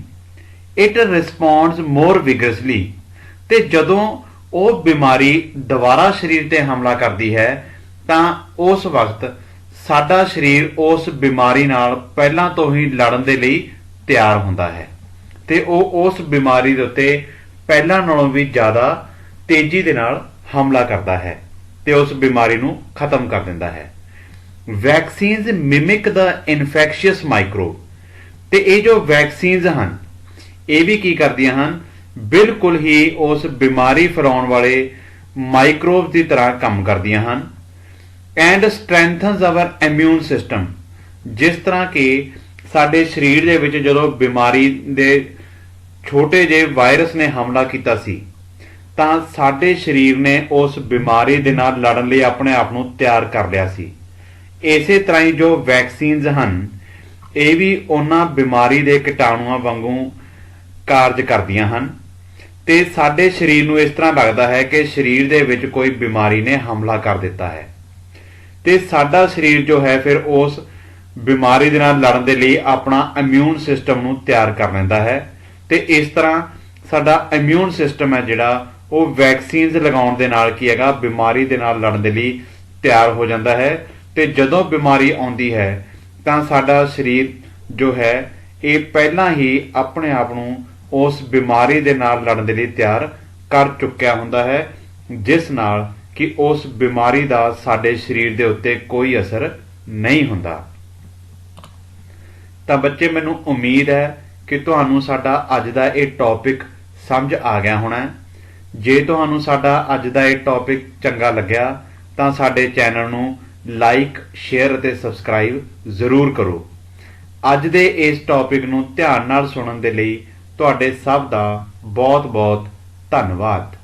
Speaker 1: it responds more vigorously। ਤੇ ਜਦੋਂ ਉਹ ਬਿਮਾਰੀ ਦੁਬਾਰਾ ਸਰੀਰ ਤੇ ਹਮਲਾ ਕਰਦੀ ਹੈ ਤਾਂ ਉਸ ਵਕਤ ਸਾਡਾ ਸਰੀਰ ਉਸ ਬਿਮਾਰੀ ਨਾਲ ਪਹਿਲਾਂ ਤੋਂ ਹੀ ਲੜਨ ਦੇ ਲਈ ਤਿਆਰ ਹੁੰਦਾ ਹੈ ਤੇ ਉਹ ਉਸ ਬਿਮਾਰੀ ਦੇ ਉੱਤੇ ਪਹਿਲਾਂ ਨਾਲੋਂ ਵੀ ਜ਼ਿਆਦਾ ਤੇਜ਼ੀ ਦੇ ਨਾਲ ਹਮਲਾ ਕਰਦਾ ਹੈ ਤੇ ਉਸ ਬਿਮਾਰੀ ਨੂੰ ਖਤਮ ਕਰ ਦਿੰਦਾ ਹੈ। ਵੈਕਸੀਨਸ ਮਿਮਿਕ ਦਾ ਇਨਫੈਕਸ਼ੀਅਸ ਮਾਈਕਰੋਬ। ਤੇ ਇਹ ਜੋ ਵੈਕਸੀਨਸ ਹਨ ਇਹ ਵੀ ਕੀ ਕਰਦੀਆਂ ਹਨ? ਬਿਲਕੁਲ ਹੀ ਉਸ ਬਿਮਾਰੀ ਫੈਲਾਉਣ ਵਾਲੇ ਮਾਈਕਰੋਬ ਦੀ ਤਰ੍ਹਾਂ ਕੰਮ ਕਰਦੀਆਂ ਹਨ। And strengthens our immune system. ਜਿਸ ਤਰ੍ਹਾਂ ਕਿ ਸਾਡੇ ਸਰੀਰ ਦੇ ਵਿੱਚ ਜਦੋਂ ਬਿਮਾਰੀ ਦੇ ਛੋਟੇ ਜਿਹੇ ਵਾਇਰਸ ਨੇ ਹਮਲਾ ਕੀਤਾ ਸੀ ਤਾਂ ਸਾਡੇ ਸਰੀਰ ਨੇ ਉਸ ਬਿਮਾਰੀ ਦੇ ਨਾਲ ਲੜਨ ਲਈ ਆਪਣੇ ਆਪ ਨੂੰ ਤਿਆਰ ਕਰ ਲਿਆ ਸੀ। ਇਸੇ ਤਰ੍ਹਾਂ ਹੀ ਜੋ ਵੈਕਸੀਨਸ ਹਨ ਇਹ ਵੀ ਉਹਨਾਂ ਬਿਮਾਰੀ ਦੇ ਕੀਟਾਣੂਆਂ ਵਾਂਗੂ ਕਾਰਜ ਕਰਦੀਆਂ ਹਨ ਤੇ ਸਾਡੇ ਸਰੀਰ ਨੂੰ ਇਸ ਤਰ੍ਹਾਂ ਲੱਗਦਾ ਹੈ ਕਿ ਸਰੀਰ ਦੇ ਵਿੱਚ ਕੋਈ ਬਿਮਾਰੀ ਨੇ ਹਮਲਾ ਕਰ ਦਿੱਤਾ ਹੈ ਤੇ ਸਾਡਾ ਸਰੀਰ ਜੋ ਹੈ ਫਿਰ ਉਸ ਬਿਮਾਰੀ ਦੇ ਨਾਲ ਲੜਨ ਦੇ ਲਈ ਆਪਣਾ ਇਮਿਊਨ ਸਿਸਟਮ ਨੂੰ ਤਿਆਰ ਕਰ ਲੈਂਦਾ ਹੈ ਤੇ ਇਸ ਤਰ੍ਹਾਂ ਸਾਡਾ ਇਮਿਊਨ ਸਿਸਟਮ ਹੈ ਜਿਹੜਾ ਉਹ ਵੈਕਸੀਨਸ ਲਗਾਉਣ ਦੇ ਨਾਲ ਕੀ ਹੈਗਾ ਬਿਮਾਰੀ ਦੇ ਨਾਲ ਲੜਨ ਦੇ ਲਈ ਤਿਆਰ ਹੋ ਜਾਂਦਾ ਹੈ ਤੇ ਜਦੋਂ ਬਿਮਾਰੀ ਆਉਂਦੀ ਹੈ ਤਾਂ ਸਾਡਾ ਸਰੀਰ ਜੋ ਹੈ ਇਹ ਪਹਿਲਾਂ ਹੀ ਆਪਣੇ ਆਪ ਨੂੰ ਉਸ ਬਿਮਾਰੀ ਦੇ ਨਾਲ ਲੜਨ ਦੇ ਲਈ ਤਿਆਰ ਕਰ ਚੁੱਕਿਆ ਹੁੰਦਾ ਹੈ, ਜਿਸ ਨਾਲ ਕਿ ਉਸ ਬਿਮਾਰੀ ਦਾ ਸਾਡੇ ਸਰੀਰ ਦੇ ਉੱਤੇ ਕੋਈ ਅਸਰ ਨਹੀਂ ਹੁੰਦਾ। ਤਾਂ ਬੱਚੇ, ਮੈਨੂੰ ਉਮੀਦ ਹੈ ਕਿ ਤੁਹਾਨੂੰ ਸਾਡਾ ਅੱਜ ਦਾ ਇਹ ਟੌਪਿਕ ਸਮਝ ਆ ਗਿਆ ਹੋਣਾ ਹੈ। ਜੇ ਤੁਹਾਨੂੰ ਸਾਡਾ ਅੱਜ ਦਾ ਇਹ ਟੌਪਿਕ ਚੰਗਾ ਲੱਗਿਆ ਤਾਂ ਸਾਡੇ ਚੈਨਲ ਨੂੰ ਲਾਈਕ, ਸ਼ੇਅਰ ਅਤੇ ਸਬਸਕ੍ਰਾਈਬ ਜ਼ਰੂਰ ਕਰੋ। ਅੱਜ ਦੇ ਇਸ ਟੌਪਿਕ ਨੂੰ ਧਿਆਨ ਨਾਲ ਸੁਣਨ ਦੇ ਲਈ ਤੁਹਾਡੇ ਸਭ ਦਾ ਬਹੁਤ ਬਹੁਤ ਧੰਨਵਾਦ।